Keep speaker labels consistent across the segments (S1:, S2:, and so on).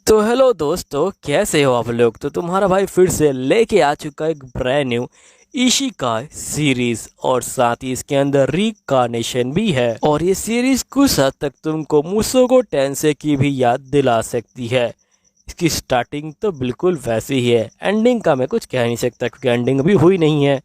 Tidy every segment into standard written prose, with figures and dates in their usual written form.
S1: तो हेलो दोस्तों, कैसे हो आप लोग। तो तुम्हारा भाई फिर से लेके आ चुका है एक ब्रांड न्यू इशिकाई सीरीज और साथ ही इसके अंदर रिकार्नेशन भी है। और ये सीरीज कुछ हद तक तुमको मुसोगो टेंसे की भी याद दिला सकती है। इसकी स्टार्टिंग तो बिल्कुल वैसी ही है, एंडिंग का मैं कुछ कह नहीं सकता क्योंकि एंडिंग अभी हुई नहीं है।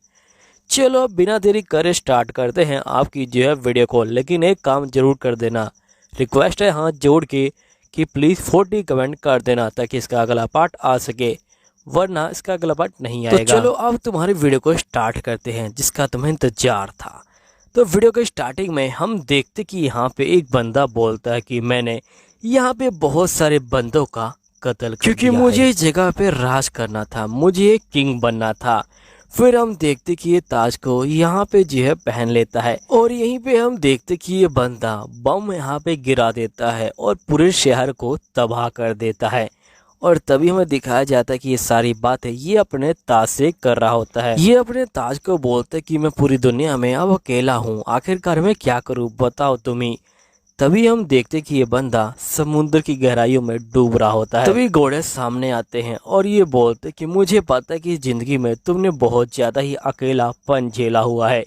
S1: चलो अब बिना देरी करे स्टार्ट करते हैं आपकी जो है वीडियो कॉल। लेकिन एक काम जरूर कर देना, रिक्वेस्ट है हाथ जोड़ के कि प्लीज़ 40 कमेंट कर देना ताकि इसका अगला पार्ट आ सके, वरना इसका अगला पार्ट नहीं आएगा। तो चलो अब तुम्हारी वीडियो को स्टार्ट करते हैं जिसका तुम्हें इंतजार था। तो वीडियो के स्टार्टिंग में हम देखते कि यहाँ पे एक बंदा बोलता है कि मैंने यहाँ पे बहुत सारे बंदों का कत्ल कर क्योंकि मुझे इस जगह पे राज करना था, मुझे एक किंग बनना था। फिर हम देखते कि ये ताज को यहाँ पे जो है पहन लेता है और यहीं पे हम देखते कि ये बंदा बम यहाँ पे गिरा देता है और पूरे शहर को तबाह कर देता है। और तभी हमें दिखाया जाता है कि ये सारी बातें ये अपने ताज से कर रहा होता है। ये अपने ताज को बोलता है कि मैं पूरी दुनिया में अब अकेला हूँ, आखिरकार मैं क्या करूँ बताओ तुम ही। तभी हम देखते कि ये बंदा समुद्र की गहराइयों में डूब रहा होता है। तभी घोड़े सामने आते हैं और ये बोलते कि मुझे पता है कि इस जिंदगी में तुमने बहुत ज्यादा ही अकेलापन झेला हुआ है,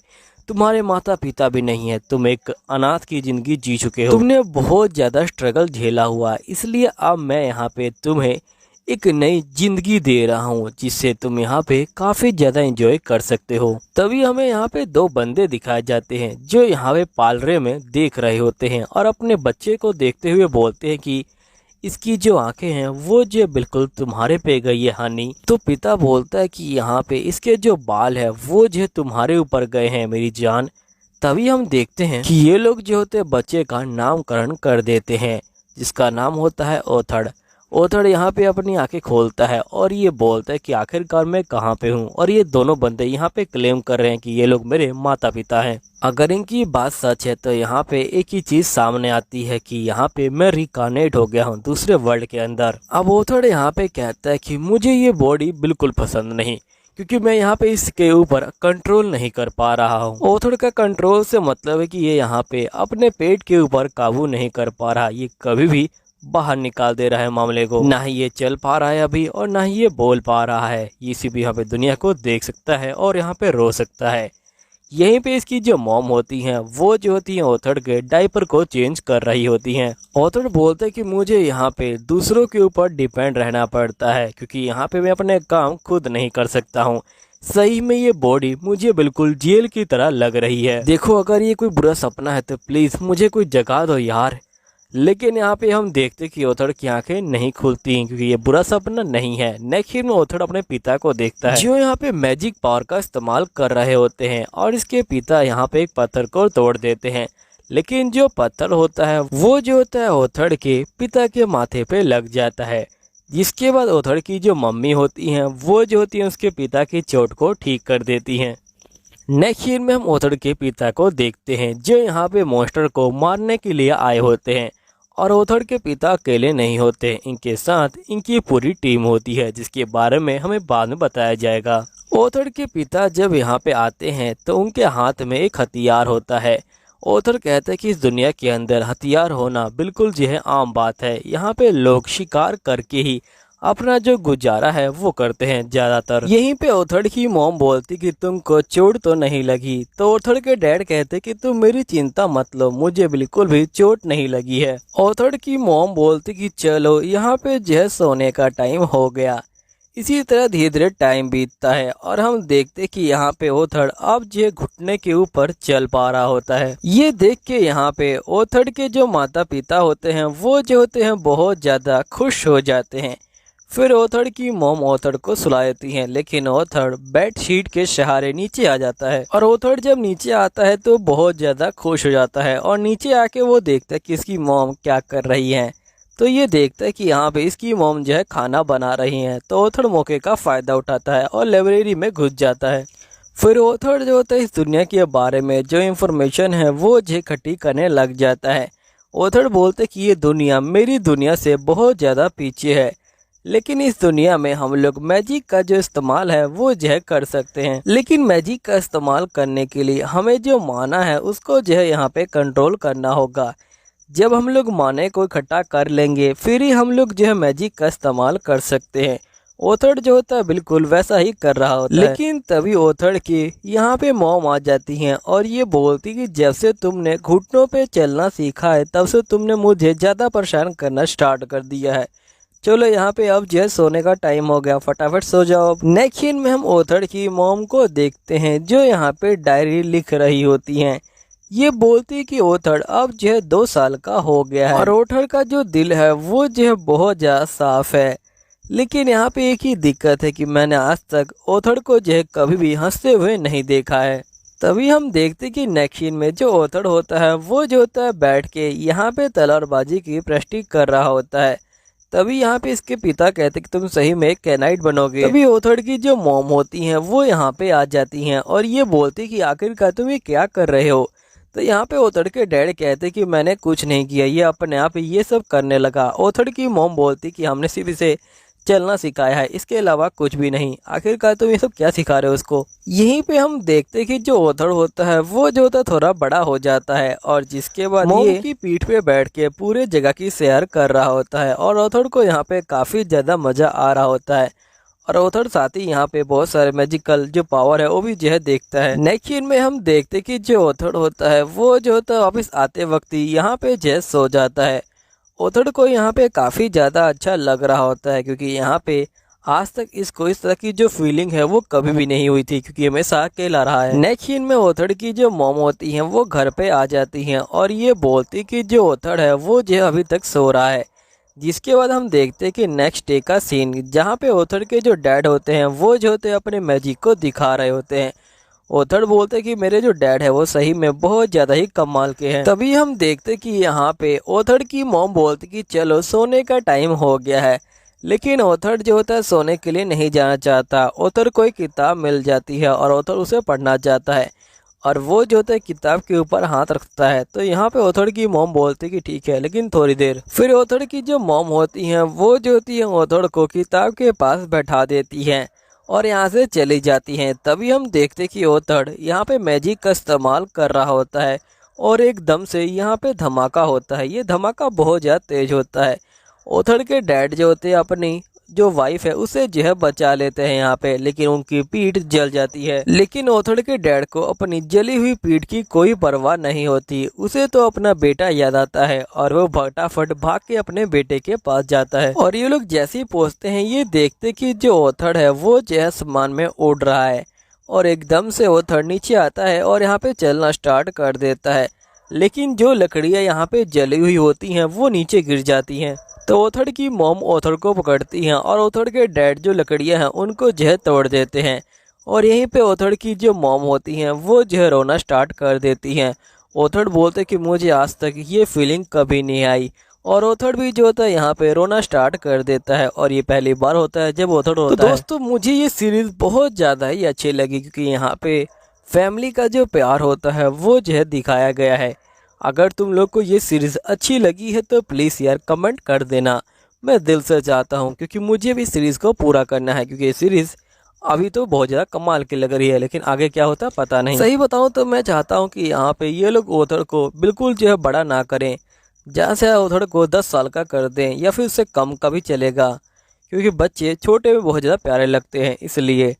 S1: तुम्हारे माता पिता भी नहीं है, तुम एक अनाथ की जिंदगी जी चुके हो, तुमने बहुत ज्यादा स्ट्रगल झेला हुआ है। इसलिए अब मैं यहाँ पे तुम्हें एक नई जिंदगी दे रहा हूँ जिससे तुम यहाँ पे काफी ज्यादा एंजॉय कर सकते हो। तभी हमें यहाँ पे दो बंदे दिखाए जाते हैं जो यहाँ पे पालरे में देख रहे होते हैं और अपने बच्चे को देखते हुए बोलते हैं कि इसकी जो आंखें हैं वो जो बिल्कुल तुम्हारे पे गई है हनी। तो पिता बोलता है कि यहाँ पे इसके जो बाल है वो जो तुम्हारे ऊपर गए हैं मेरी जान। तभी हम देखते हैं कि ये लोग जो होते बच्चे का नामकरण कर देते हैं जिसका नाम होता है ओथड़। ओथड़ यहाँ पे अपनी आंखें खोलता है और ये बोलता है कि आखिरकार मैं कहाँ पे हूँ। और ये दोनों बंदे यहाँ पे क्लेम कर रहे हैं कि ये लोग मेरे माता पिता हैं। अगर इनकी बात सच है तो यहाँ पे एक ही चीज सामने आती है कि यहाँ पे मैं रिकार्नेट हो गया हूँ दूसरे वर्ल्ड के अंदर। अब ओथड़ यहाँ पे कहता है कि मुझे ये बॉडी बिल्कुल पसंद नहीं क्योंकि मैं यहाँ पे इसके ऊपर कंट्रोल नहीं कर पा रहा हूँ। ओथड़ का कंट्रोल से मतलब है कि ये यहाँ पे अपने पेट के ऊपर काबू नहीं कर पा रहा, ये कभी भी बाहर निकाल दे रहा है मामले को। ना ही ये चल पा रहा है अभी और ना ही ये बोल पा रहा है। ये सिर्फ यहाँ पे दुनिया को देख सकता है और यहाँ पे रो सकता है। यहीं पे इसकी जो मॉम होती हैं वो जो होती हैं ओथड़ के डायपर को चेंज कर रही होती हैं। ओथड़ बोलते हैं कि मुझे यहाँ पे दूसरों के ऊपर डिपेंड रहना पड़ता है क्योंकि यहाँ पे मैं अपने काम खुद नहीं कर सकता हूँ। सही में ये बॉडी मुझे बिल्कुल जेल की तरह लग रही है। देखो अगर ये कोई बुरा सपना है तो प्लीज मुझे कोई जगा दो यार। लेकिन यहाँ पे हम देखते कि ओथड़ की आंखें नहीं खुलती क्योंकि ये बुरा सपना नहीं है। नेक्स्ट में ओथड़ अपने पिता को देखता है जो यहाँ पे मैजिक पावर का इस्तेमाल कर रहे होते हैं और इसके पिता यहाँ पे एक पत्थर को तोड़ देते हैं। लेकिन जो पत्थर होता है वो जो होता है ओथड़ के पिता के माथे पे लग जाता है। जिसके बाद ओथड़ की जो मम्मी होती हैं वो जो होती है उसके पिता की चोट को ठीक कर देती हैं। नेक्स्ट सीन में हम ओथड़ के पिता को देखते हैं जो यहाँ पे मॉन्स्टर को मारने के लिए आए होते हैं। और ओथड़ के पिता अकेले नहीं होते, इनके साथ इनकी पूरी टीम होती है जिसके बारे में हमें बाद में बताया जाएगा। ओथड़ के पिता जब यहाँ पे आते हैं तो उनके हाथ में एक हथियार होता है। ओथड़ कहते हैं कि इस दुनिया के अंदर हथियार होना बिल्कुल जो है आम बात है। यहाँ पे लोग शिकार करके ही अपना जो गुजारा है वो करते हैं ज्यादातर। यहीं पे ओथड़ की मॉम बोलती कि तुमको चोट तो नहीं लगी। तो ओथड़ के डैड कहते कि तुम मेरी चिंता मत लो, मुझे बिल्कुल भी चोट नहीं लगी है। ओथड़ की मॉम बोलती कि चलो यहाँ पे जो है सोने का टाइम हो गया। इसी तरह धीरे धीरे टाइम बीतता है और हम देखते कि यहाँ पे ओथड़ अब जो घुटने के ऊपर चल पा रहा होता है। ये देख के यहाँ पे ओथड़ के जो माता पिता होते हैं वो जो होते हैं बहुत ज्यादा खुश हो जाते हैं। फिर ओथड़ की मॉम ओथड़ को सुला देती हैं लेकिन ओथड़ बेडशीट के सहारे नीचे आ जाता है। और ओथड़ जब नीचे आता है तो बहुत ज्यादा खुश हो जाता है और नीचे आके वो देखता है कि इसकी मॉम क्या कर रही हैं। तो ये देखता है कि यहाँ पे इसकी मॉम जो है खाना बना रही हैं। तो ओथड़ मौके का फायदा उठाता है और लाइब्रेरी में घुस जाता है। फिर ओथड़ जो होता है इस दुनिया के बारे में जो इन्फॉर्मेशन है वो जो इकट्ठी करने लग जाता है। ओथड़ बोलते कि ये दुनिया मेरी दुनिया से बहुत ज्यादा पीछे है, लेकिन इस दुनिया में हम लोग मैजिक का जो इस्तेमाल है वो जो है कर सकते हैं। लेकिन मैजिक का इस्तेमाल करने के लिए हमें जो माना है उसको जो है यहाँ पे कंट्रोल करना होगा। जब हम लोग माने को इकट्ठा कर लेंगे फिर ही हम लोग जो है मैजिक का इस्तेमाल कर सकते हैं। ओथड़ जो होता है बिल्कुल वैसा ही कर रहा होता है, लेकिन तभी ओथड़ की यहाँ पे मॉम आ जाती हैं और ये बोलती कि जब से तुमने घुटनों पे चलना सीखा है तब से तुमने मुझे ज़्यादा परेशान करना स्टार्ट कर दिया है। चलो यहाँ पे अब जो है सोने का टाइम हो गया, फटाफट सो जाओ। नेक्स्ट सीन में हम ओथड़ की मॉम को देखते हैं जो यहाँ पे डायरी लिख रही होती हैं। ये बोलती कि ओथड़ अब जो है 2 साल का हो गया है और ओथड़ का जो दिल है वो जो है बहुत ज़्यादा साफ है। लेकिन यहाँ पे एक ही दिक्कत है कि मैंने आज तक ओथड़ को जो है कभी भी हंसते हुए नहीं देखा है। तभी हम देखते कि नेक्स्ट सीन में जो ओथड़ होता है वो जो होता है बैठ के यहाँ पे तलवारबाजी की प्रैक्टिस कर रहा होता है। तभी यहाँ पे इसके पिता कहते कि तुम सही में कैनाइट बनोगे। तभी ओथड़ की जो मॉम होती हैं वो यहाँ पे आ जाती हैं और ये बोलती कि आखिरकार तुम ये क्या कर रहे हो। तो यहाँ पे ओथड़ के डैड कहते कि मैंने कुछ नहीं किया, ये अपने आप ये सब करने लगा। ओथड़ की मॉम बोलती कि हमने सिर्फ इसे चलना सिखाया है, इसके अलावा कुछ भी नहीं। आखिरकार तुम ये सब क्या सिखा रहे हो उसको। यहीं पे हम देखते कि जो ओथड़ होता है वो जो होता थोड़ा बड़ा हो जाता है और जिसके बाद मॉम की पीठ पे बैठ के पूरे जगह की सैर कर रहा होता है और ओथड़ को यहाँ पे काफी ज्यादा मजा आ रहा होता है। और ओथड़ साथ ही यहाँ पे बहुत सारे मैजिकल जो पावर है वो भी जो है देखता है। नेक्स्ट सीन में हम देखते कि जो ओथड़ होता है वो जो होता है वापस आते वक्त ही यहाँ पे जो सो जाता है। ओथड़ को यहाँ पे काफ़ी ज़्यादा अच्छा लग रहा होता है क्योंकि यहाँ पे आज तक इसको इस तरह की जो फीलिंग है वो कभी भी नहीं हुई थी क्योंकि हमेशा अकेला रहा है। नेक्स्ट सीन में ओथड़ की जो मॉम होती हैं वो घर पे आ जाती हैं और ये बोलती कि जो ओथड़ है वो जो अभी तक सो रहा है। जिसके बाद हम देखते हैं कि नेक्स्ट डे का सीन जहाँ पे ओथड़ के जो डैड होते हैं वो जो होते हैं अपने मैजिक को दिखा रहे होते हैं। ओथड़ बोलते कि मेरे जो डैड है वो सही में बहुत ज़्यादा ही कमाल के हैं। तभी हम देखते कि यहाँ पे ओथड़ की मॉम बोलती कि चलो सोने का टाइम हो गया है, लेकिन ओथड़ जो होता है सोने के लिए नहीं जाना चाहता। ओथड़ को एक किताब मिल जाती है और ओथड़ उसे पढ़ना चाहता है और वो जो होता है किताब के ऊपर हाथ रखता है। तो यहाँ पे ओथड़ की मॉम बोलती कि ठीक है लेकिन थोड़ी देर। फिर ओथड़ की जो मॉम होती हैं वो जो होती है ओथड़ को किताब के पास बैठा देती हैं और यहाँ से चली जाती हैं। तभी हम देखते कि ओथड़ यहाँ पे मैजिक का इस्तेमाल कर रहा होता है और एकदम से यहाँ पे धमाका होता है। ये धमाका बहुत ज़्यादा तेज होता है। ओथड़ के डैड जो होते हैं अपनी जो वाइफ है उसे जो है बचा लेते हैं यहाँ पे, लेकिन उनकी पीठ जल जाती है। लेकिन ओथड़ के डैड को अपनी जली हुई पीठ की कोई परवाह नहीं होती, उसे तो अपना बेटा याद आता है और वो फटाफट भाग के अपने बेटे के पास जाता है। और ये लोग जैसे ही पहुंचते हैं ये देखते कि जो ओथड़ है वो जो है आसमान में उड़ रहा है और एकदम से ओथड़ नीचे आता है और यहाँ पे चलना स्टार्ट कर देता है। लेकिन जो लकड़ियाँ यहाँ पे जली हुई होती हैं वो नीचे गिर जाती हैं। तो ओथड़ की मॉम ओथड़ को पकड़ती हैं और ओथड़ के डैड जो लकड़ियां हैं उनको जहर तोड़ देते हैं और यहीं पे ओथड़ की जो मॉम होती हैं वो जहर रोना स्टार्ट कर देती हैं। ओथड़ बोलते कि मुझे आज तक ये फीलिंग कभी नहीं आई और ओथड़ भी जो होता है यहाँ पे रोना स्टार्ट कर देता है और ये पहली बार होता है जब ओथड़ रोता है। दोस्तों मुझे ये सीरीज बहुत ज़्यादा ही अच्छी लगी क्योंकि यहाँ पे फैमिली का जो प्यार होता है वो जहर दिखाया गया है। अगर तुम लोग को ये सीरीज़ अच्छी लगी है तो प्लीज़ यार कमेंट कर देना, मैं दिल से चाहता हूँ क्योंकि मुझे भी सीरीज़ को पूरा करना है क्योंकि ये सीरीज़ अभी तो बहुत ज़्यादा कमाल की लग रही है लेकिन आगे क्या होता है पता नहीं। सही बताऊँ तो मैं चाहता हूँ कि यहाँ पे ये लोग ओथड़ को बिल्कुल जो है बड़ा ना करें, जहाँ से ओथड़ को 10 साल का कर दें या फिर उससे कम का भी चलेगा क्योंकि बच्चे छोटे में बहुत ज़्यादा प्यारे लगते हैं। इसलिए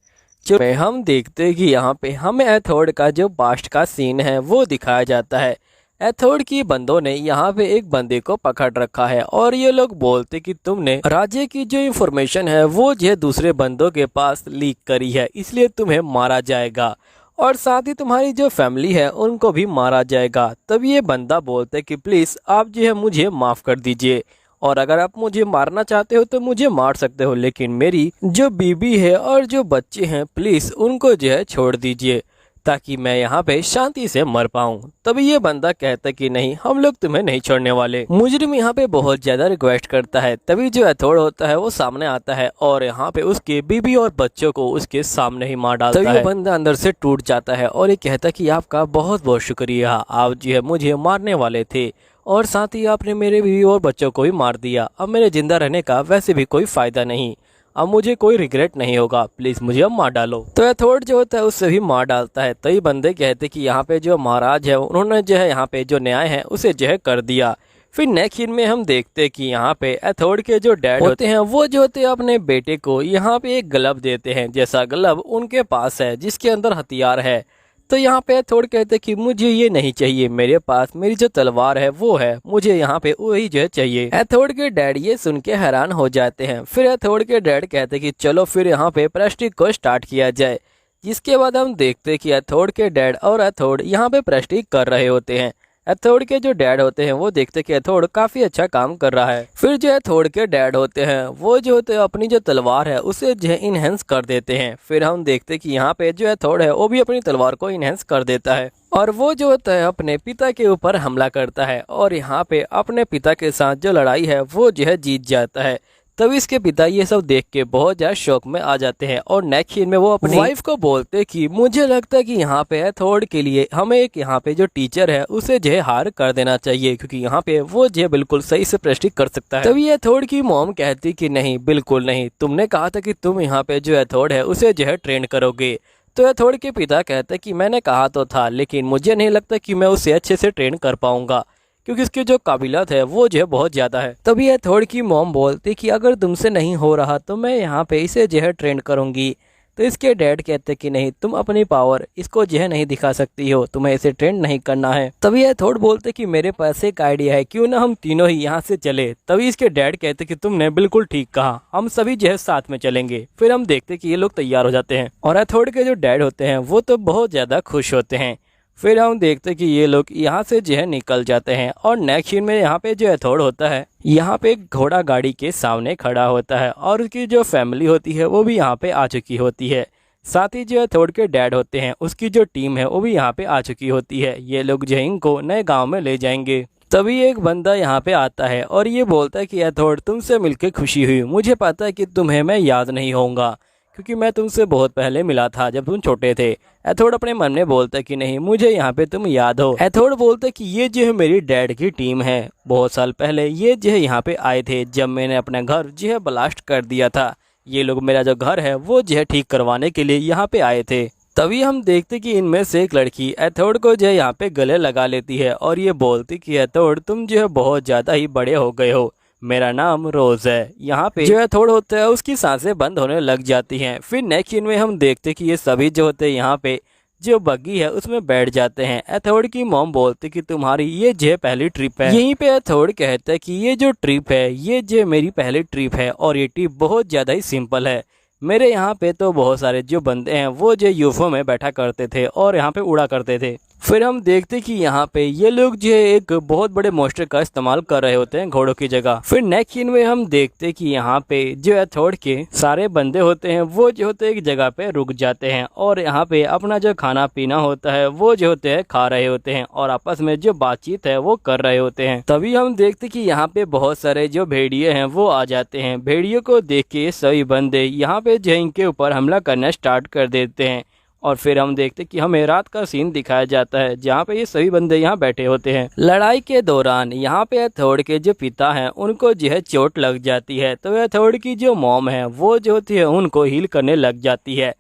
S1: जो हम देखते हैं कि यहाँ पे हमें एथोड का जो पास्ट का सीन है वो दिखाया जाता है। एथोड की बंदों ने यहाँ पे एक बंदे को पकड़ रखा है और ये लोग बोलते कि तुमने राज्य की जो इन्फॉर्मेशन है वो जो दूसरे बंदों के पास लीक करी है, इसलिए तुम्हें मारा जाएगा और साथ ही तुम्हारी जो फैमिली है उनको भी मारा जाएगा। तब ये बंदा बोलते कि प्लीज़ आप जो है मुझे माफ़ कर दीजिए और अगर आप मुझे मारना चाहते हो तो मुझे मार सकते हो, लेकिन मेरी जो बीबी है और जो बच्चे हैं प्लीज़ उनको जो है छोड़ दीजिए ताकि मैं यहाँ पे शांति से मर पाऊँ। तभी ये बंदा कहता है कि नहीं, हम लोग तुम्हें नहीं छोड़ने वाले। मुजरिम यहाँ पे बहुत ज्यादा रिक्वेस्ट करता है। तभी जो एथोड होता है वो सामने आता है और यहाँ पे उसके बीबी और बच्चों को उसके सामने ही मार डालता है। तभी ये बंदा अंदर से टूट जाता है और ये कहता है कि आपका बहुत बहुत शुक्रिया, आप जो है मुझे मारने वाले थे और साथ ही आपने मेरे बीवी और बच्चों को भी मार दिया। अब मेरे जिंदा रहने का वैसे भी कोई फायदा नहीं, अब मुझे कोई रिग्रेट नहीं होगा, प्लीज़ मुझे अब मार डालो। तो एथोड जो होता है उससे भी मार डालता है। तो ये बंदे कहते कि यहाँ पे जो महाराज है उन्होंने जो है यहाँ पे जो न्याय है उसे जो है कर दिया, फिर नेक्स्ट सीन में हम देखते हैं कि यहाँ पे एथोड के जो डैड होते हैं वो जो होते हैं अपने बेटे को यहाँ पे एक ग्लव देते हैं, जैसा ग्लव उनके पास है जिसके अंदर हथियार है। तो यहाँ पे एथोड कहते हैं कि मुझे ये नहीं चाहिए, मेरे पास मेरी जो तलवार है वो है, मुझे यहाँ पे वही जो है चाहिए। एथोड के डैड ये सुन के हैरान हो जाते हैं। फिर एथोड के डैड कहते हैं कि चलो फिर यहाँ पे प्रेस्टिज को स्टार्ट किया जाए। जिसके बाद हम देखते हैं कि एथोड के डैड और एथोड यहाँ पे प्रेस्टिज कर रहे होते हैं। एथोड के जो डैड होते हैं वो देखते हैं कि एथोड काफी अच्छा काम कर रहा है। फिर जो एथोड के डैड होते हैं वो जो होते हैं अपनी जो तलवार है उसे जो है इनहेंस कर देते हैं। फिर हम देखते हैं कि यहाँ पे जो एथोड है वो भी अपनी तलवार को इनहेंस कर देता है और वो जो होता है अपने पिता के ऊपर हमला करता है और यहाँ पे अपने पिता के साथ जो लड़ाई है वो जो है जीत जाता है। तभी इसके पिता ये सब देख के बहुत ज्यादा शौक में आ जाते हैं और नेक्स्ट सीन में वो अपनी वाइफ को बोलते कि मुझे लगता है कि यहाँ पे एथोड के लिए हमें एक यहाँ पे जो टीचर है उसे जो है हायर कर देना चाहिए, क्योंकि यहाँ पे वो जो है बिल्कुल सही से प्रेस्टिज कर सकता है। तभी एथोड की मॉम कहती कि नहीं, बिल्कुल नहीं, तुमने कहा था कि तुम यहाँ पे जो एथोड है उसे जो है ट्रेन करोगे। तो एथोड के पिता कहते कि मैंने कहा तो था, लेकिन मुझे नहीं लगता कि मैं उसे अच्छे से ट्रेन कर पाऊंगा, क्योंकि इसकी जो काबिलियत है वो जो है बहुत ज़्यादा है। तभी एथोड की मॉम बोलती कि अगर तुमसे नहीं हो रहा तो मैं यहाँ पे इसे जो है ट्रेन करूँगी। तो इसके डैड कहते कि नहीं, तुम अपनी पावर इसको जो है नहीं दिखा सकती हो, तुम्हें इसे ट्रेन नहीं करना है। तभी एथोड बोलते कि मेरे पास एक आइडिया है, क्यों ना हम तीनों ही यहाँ से चले। तभी इसके डैड कहते कि तुमने बिल्कुल ठीक कहा, हम सभी जो है साथ में चलेंगे। फिर हम देखते कि ये लोग तैयार हो जाते हैं और एथोड के जो डैड होते हैं वो तो बहुत ज़्यादा खुश होते हैं। फिर हम देखते हैं कि ये लोग यहाँ से जो है निकल जाते हैं और नेक्स्ट सीन में यहाँ पे जो एथोड होता है यहाँ पे एक घोड़ा गाड़ी के सामने खड़ा होता है और उसकी जो फैमिली होती है वो भी यहाँ पे आ चुकी होती है। साथ ही जो एथोड के डैड होते हैं उसकी जो टीम है वो भी यहाँ पे आ चुकी होती है। ये लोग जो है इनको नए गाँव में ले जाएंगे। तभी एक बंदा यहाँ पे आता है और ये बोलता है कि एथोड, तुमसे मिलकर खुशी हुई, मुझे पता है कि तुम्हें मैं याद नहीं होऊंगा क्योंकि मैं तुमसे बहुत पहले मिला था जब तुम छोटे थे। एथोड अपने मन में बोलता कि नहीं, मुझे यहाँ पे तुम याद हो। एथोड बोलते कि ये जो है मेरी डैड की टीम है, बहुत साल पहले ये जो है यहाँ पे आए थे जब मैंने अपना घर जो है ब्लास्ट कर दिया था। ये लोग मेरा जो घर है वो जो है ठीक करवाने के लिए यहाँ पे आए थे। तभी हम देखते कि इनमें से एक लड़की एथोड को जो है यहाँ पे गले लगा लेती है और ये बोलती कि एथोड, तुम जो है बहुत ज़्यादा ही बड़े हो गए हो, मेरा नाम रोज है। यहाँ पे जो एथोड होता है उसकी सांसें बंद होने लग जाती हैं। फिर नेक्स्ट सीन में हम देखते कि ये सभी जो होते हैं यहाँ पे जो बग्गी है उसमें बैठ जाते हैं। एथोड की मॉम बोलती कि तुम्हारी ये जो पहली ट्रिप है। यहीं पे एथोड कहता है कि ये जो ट्रिप है ये जो मेरी पहली ट्रिप है और ये ट्रिप बहुत ज़्यादा ही सिंपल है। मेरे यहाँ पे तो बहुत सारे जो बंदे हैं वो जो यूएफओ में बैठा करते थे और यहाँ पे उड़ा करते थे। फिर हम देखते कि यहाँ पे ये लोग जो है एक बहुत बड़े मोस्टर का इस्तेमाल कर रहे होते हैं घोड़ों की जगह। फिर नेक्स्ट सीन में हम देखते कि यहाँ पे जो एथोड के सारे बंदे होते हैं वो जो होते हैं एक जगह पे रुक जाते हैं और यहाँ पे अपना जो खाना पीना होता है वो जो होते हैं खा रहे होते हैं और आपस में जो बातचीत है वो कर रहे होते हैं। तभी हम देखते कि यहाँ पे बहुत सारे जो भेड़िए हैं वो आ जाते हैं। भेड़ियों को देख के सभी बंदे यहाँ पे जो इनके ऊपर हमला करना स्टार्ट कर देते हैं और फिर हम देखते कि हमें रात का सीन दिखाया जाता है जहाँ पे ये सभी बंदे यहाँ बैठे होते हैं। लड़ाई के दौरान यहाँ पे एथोड के जो पिता हैं उनको जो है चोट लग जाती है, तो एथोड की जो मॉम है वो जो होती है उनको हील करने लग जाती है।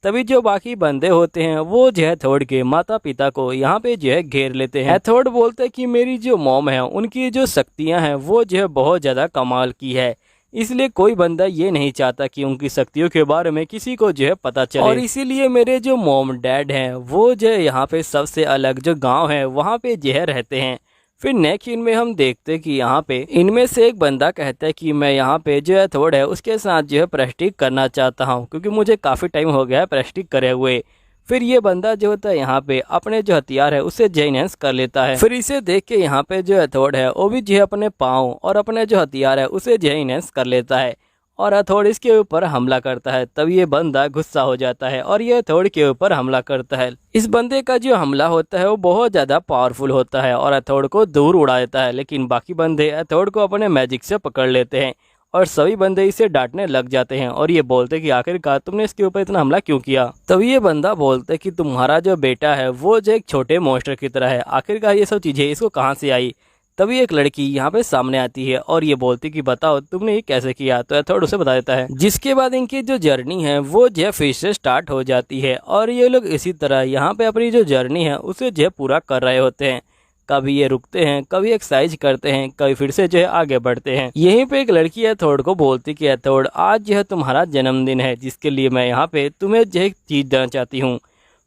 S1: तभी जो बाकी बंदे होते हैं वो जो है एथोड के माता पिता को यहाँ पे जो है घेर लेते हैं। एथोड बोलते हैं कि मेरी जो मॉम है उनकी जो शक्तियाँ हैं वो जो है बहुत ज़्यादा कमाल की है, इसलिए कोई बंदा ये नहीं चाहता कि उनकी शक्तियों के बारे में किसी को जो है पता चले और इसीलिए मेरे जो मॉम डैड हैं वो जो है यहाँ पे सबसे अलग जो गांव है वहाँ पे जो है रहते हैं। फिर नेक्स्ट इनमें हम देखते कि यहाँ पे इनमें से एक बंदा कहता है कि मैं यहाँ पे जो एथोड है उसके साथ जो है प्रेस्टिज करना चाहता हूँ, क्योंकि मुझे काफ़ी टाइम हो गया है प्रेस्टिज करे हुए। फिर ये बंदा जो होता है यहाँ पे अपने जो हथियार है उसे जेनेंस कर लेता है। फिर इसे देख के यहाँ पे जो एथोड है वो भी जो है अपने पाँव और अपने जो हथियार है उसे जेनेंस कर लेता है और एथोड इसके ऊपर हमला करता है। तब ये बंदा गुस्सा हो जाता है और ये एथोड के ऊपर हमला करता है। इस बंदे का जो हमला होता है वो बहुत ज़्यादा पावरफुल होता है और एथोड को दूर उड़ा देता है, लेकिन बाकी बंदे एथोड को अपने मैजिक से पकड़ लेते हैं और सभी बंदे इसे डांटने लग जाते हैं और ये बोलते कि आखिरकार तुमने इसके ऊपर इतना हमला क्यों किया। तभी ये बंदा बोलते कि तुम्हारा जो बेटा है वो जो एक छोटे मॉन्स्टर की तरह है, आखिरकार ये सब चीज़ें इसको कहाँ से आई। तभी एक लड़की यहाँ पे सामने आती है और ये बोलती कि बताओ तुमने ये कैसे किया। तो एथोड उसे बता देता है, जिसके बाद इनकी जो जर्नी है वो जो फिर से स्टार्ट हो जाती है और ये लोग इसी तरह यहाँ पे अपनी जो जर्नी है उसे जो पूरा कर रहे होते हैं। कभी ये रुकते हैं, कभी एक्सरसाइज करते हैं, कभी फिर से जो है आगे बढ़ते हैं। यहीं पे एक लड़की एथोड को बोलती कि एथोड, आज जो है तुम्हारा जन्मदिन है, जिसके लिए मैं यहाँ पे तुम्हें जो है चीज देना चाहती हूँ।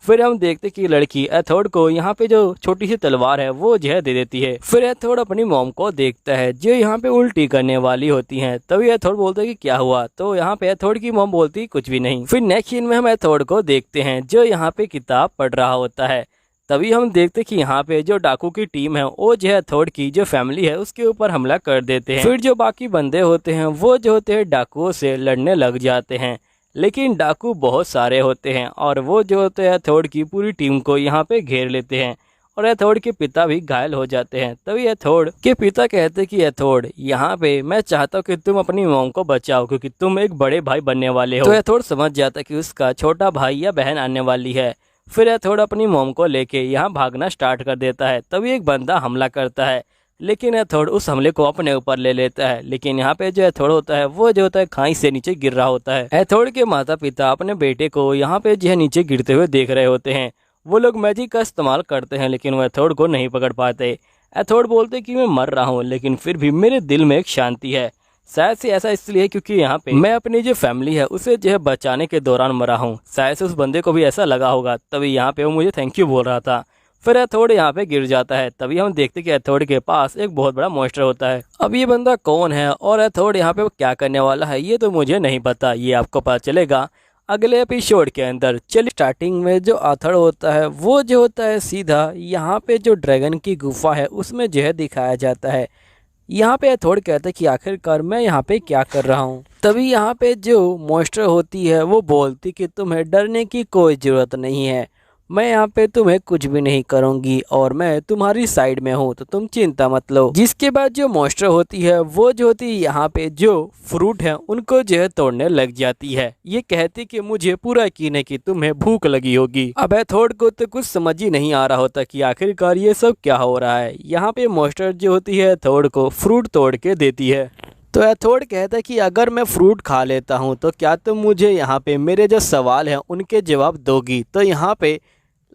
S1: फिर हम देखते कि लड़की एथोड को यहाँ पे जो छोटी सी तलवार है वो जो है दे देती है। फिर एथोड अपनी मॉम को देखता है जो यहाँ पे उल्टी करने वाली होती हैं। तभी एथोड बोलता है कि क्या हुआ, तो यहाँ पे एथोड की मॉम बोलती कुछ भी नहीं। फिर नेक्स्ट सीन में हम एथोड को देखते हैं जो यहाँ पे किताब पढ़ रहा होता है। तभी हम देखते कि यहाँ पे जो डाकू की टीम है वो जो है एथोड की जो फैमिली है उसके ऊपर हमला कर देते हैं। फिर जो बाकी बंदे होते हैं वो जो होते हैं डाकुओं से लड़ने लग जाते हैं, लेकिन डाकू बहुत सारे होते हैं और वो जो होते हैं एथोड की पूरी टीम को यहाँ पे घेर लेते हैं और एथोड के पिता भी घायल हो जाते हैं। तभी एथोड के पिता कहते कि एथोड, यहाँ पे मैं चाहता हूँ कि तुम अपनी मॉम को बचाओ क्योंकि तुम एक बड़े भाई बनने वाले हो। तो एथोड समझ जाता कि उसका छोटा भाई या बहन आने वाली है। फिर एथोड अपनी मॉम को लेके यहाँ भागना स्टार्ट कर देता है। तभी एक बंदा हमला करता है, लेकिन एथोड उस हमले को अपने ऊपर ले लेता है। लेकिन यहाँ पे जो एथोड होता है वो जो होता है खाई से नीचे गिर रहा होता है। एथोड के माता पिता अपने बेटे को यहाँ पे जो है नीचे गिरते हुए देख रहे होते हैं। वो लोग मैजिक का इस्तेमाल करते हैं लेकिन वो एथोड को नहीं पकड़ पाते। एथोड बोलते कि मैं मर रहा हूँ लेकिन फिर भी मेरे दिल में एक शांति है। शायद से ऐसा इसलिए क्योंकि यहाँ पे मैं अपनी जो फैमिली है उसे जो है बचाने के दौरान मरा हूँ। शायद से उस बंदे को भी ऐसा लगा होगा, तभी यहाँ पे वो मुझे थैंक यू बोल रहा था। फिर एथोड यहाँ पे गिर जाता है। तभी हम देखते कि एथोड के पास एक बहुत बड़ा मॉन्स्टर होता है। अब ये बंदा कौन है और एथोड यहाँ पे क्या करने वाला है ये तो मुझे नहीं पता, ये आपको पता चलेगा अगले एपिसोड के अंदर। चलिए, स्टार्टिंग में जो आथर होता है वो जो होता है सीधा यहाँ पे जो ड्रैगन की गुफा है उसमें जो है दिखाया जाता है। यहाँ पे एथोड कहता है कि आखिरकार मैं यहाँ पे क्या कर रहा हूँ। तभी यहाँ पे जो मॉन्स्टर होती है वो बोलती कि तुम्हें डरने की कोई ज़रूरत नहीं है, मैं यहाँ पे तुम्हें कुछ भी नहीं करूँगी और मैं तुम्हारी साइड में हूँ, तो तुम चिंता मत लो। जिसके बाद जो मॉन्स्टर होती है वो जो होती है यहाँ पे जो फ्रूट है उनको जो है तोड़ने लग जाती है। ये कहती कि मुझे पूरा यकीन है कि तुम्हें भूख लगी होगी। अब एथोड को तो कुछ समझ ही नहीं आ रहा होता कि आखिरकार ये सब क्या हो रहा है। यहाँ पे मॉन्स्टर जो होती है एथोड को फ्रूट तोड़ के देती है। तो एथोड कहता है कि अगर मैं फ्रूट खा लेता हूँ तो क्या तुम मुझे यहाँ पे मेरे जो सवाल हैं उनके जवाब दोगी। तो यहाँ पे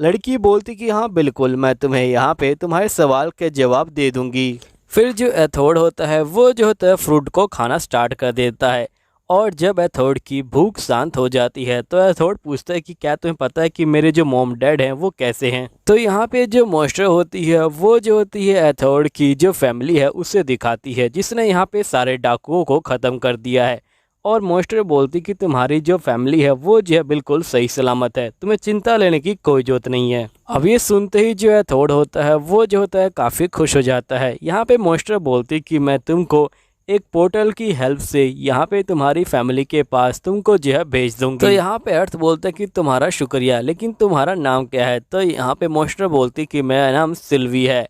S1: लड़की बोलती कि हाँ बिल्कुल, मैं तुम्हें यहाँ पे तुम्हारे सवाल के जवाब दे दूंगी। फिर जो एथोड होता है वो जो होता है फ्रूट को खाना स्टार्ट कर देता है और जब एथोड की भूख शांत हो जाती है तो एथोड पूछता है कि क्या तुम्हें पता है कि मेरे जो मॉम डैड हैं वो कैसे हैं। तो यहाँ पे जो मॉन्स्टर होती है वो जो होती है एथोड की जो फैमिली है उसे दिखाती है, जिसने यहाँ पे सारे डाकुओं को ख़त्म कर दिया है। और मॉन्स्टर बोलती कि तुम्हारी जो फैमिली है वो जो है बिल्कुल सही सलामत है, तुम्हें चिंता लेने की कोई जरूरत नहीं है। अब ये सुनते ही जो एथोड होता है वो जो होता है काफ़ी खुश हो जाता है। यहाँ पे मॉन्स्टर बोलती कि मैं तुमको एक पोर्टल की हेल्प से यहाँ पे तुम्हारी फैमिली के पास तुमको जो है भेज दूंगी। तो यहाँ पे अर्थ बोलता है कि तुम्हारा शुक्रिया, लेकिन तुम्हारा नाम क्या है। तो यहाँ पे मॉन्स्टर बोलती कि मेरा नाम सिल्वी है।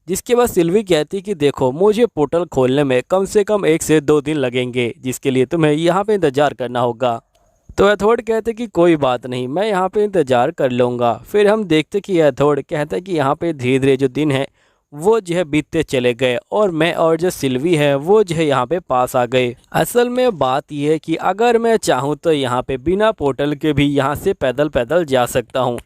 S1: जिसके बाद सिल्वी कहती कि देखो, मुझे पोर्टल खोलने में कम से कम 1 से 2 दिन लगेंगे, जिसके लिए तुम्हें यहाँ पे इंतज़ार करना होगा। तो एथोड कहते कि कोई बात नहीं, मैं यहाँ पे इंतज़ार कर लूँगा। फिर हम देखते कि एथोड कहता है कि यहाँ पे धीरे धीरे जो दिन है वो जो है बीतते चले गए और मैं और जो सिल्वी है वो जो है यहाँ पे पास आ गए। असल में बात यह है कि अगर मैं चाहूँ तो यहाँ पे बिना पोर्टल के भी यहाँ से पैदल पैदल जा सकता हूँ,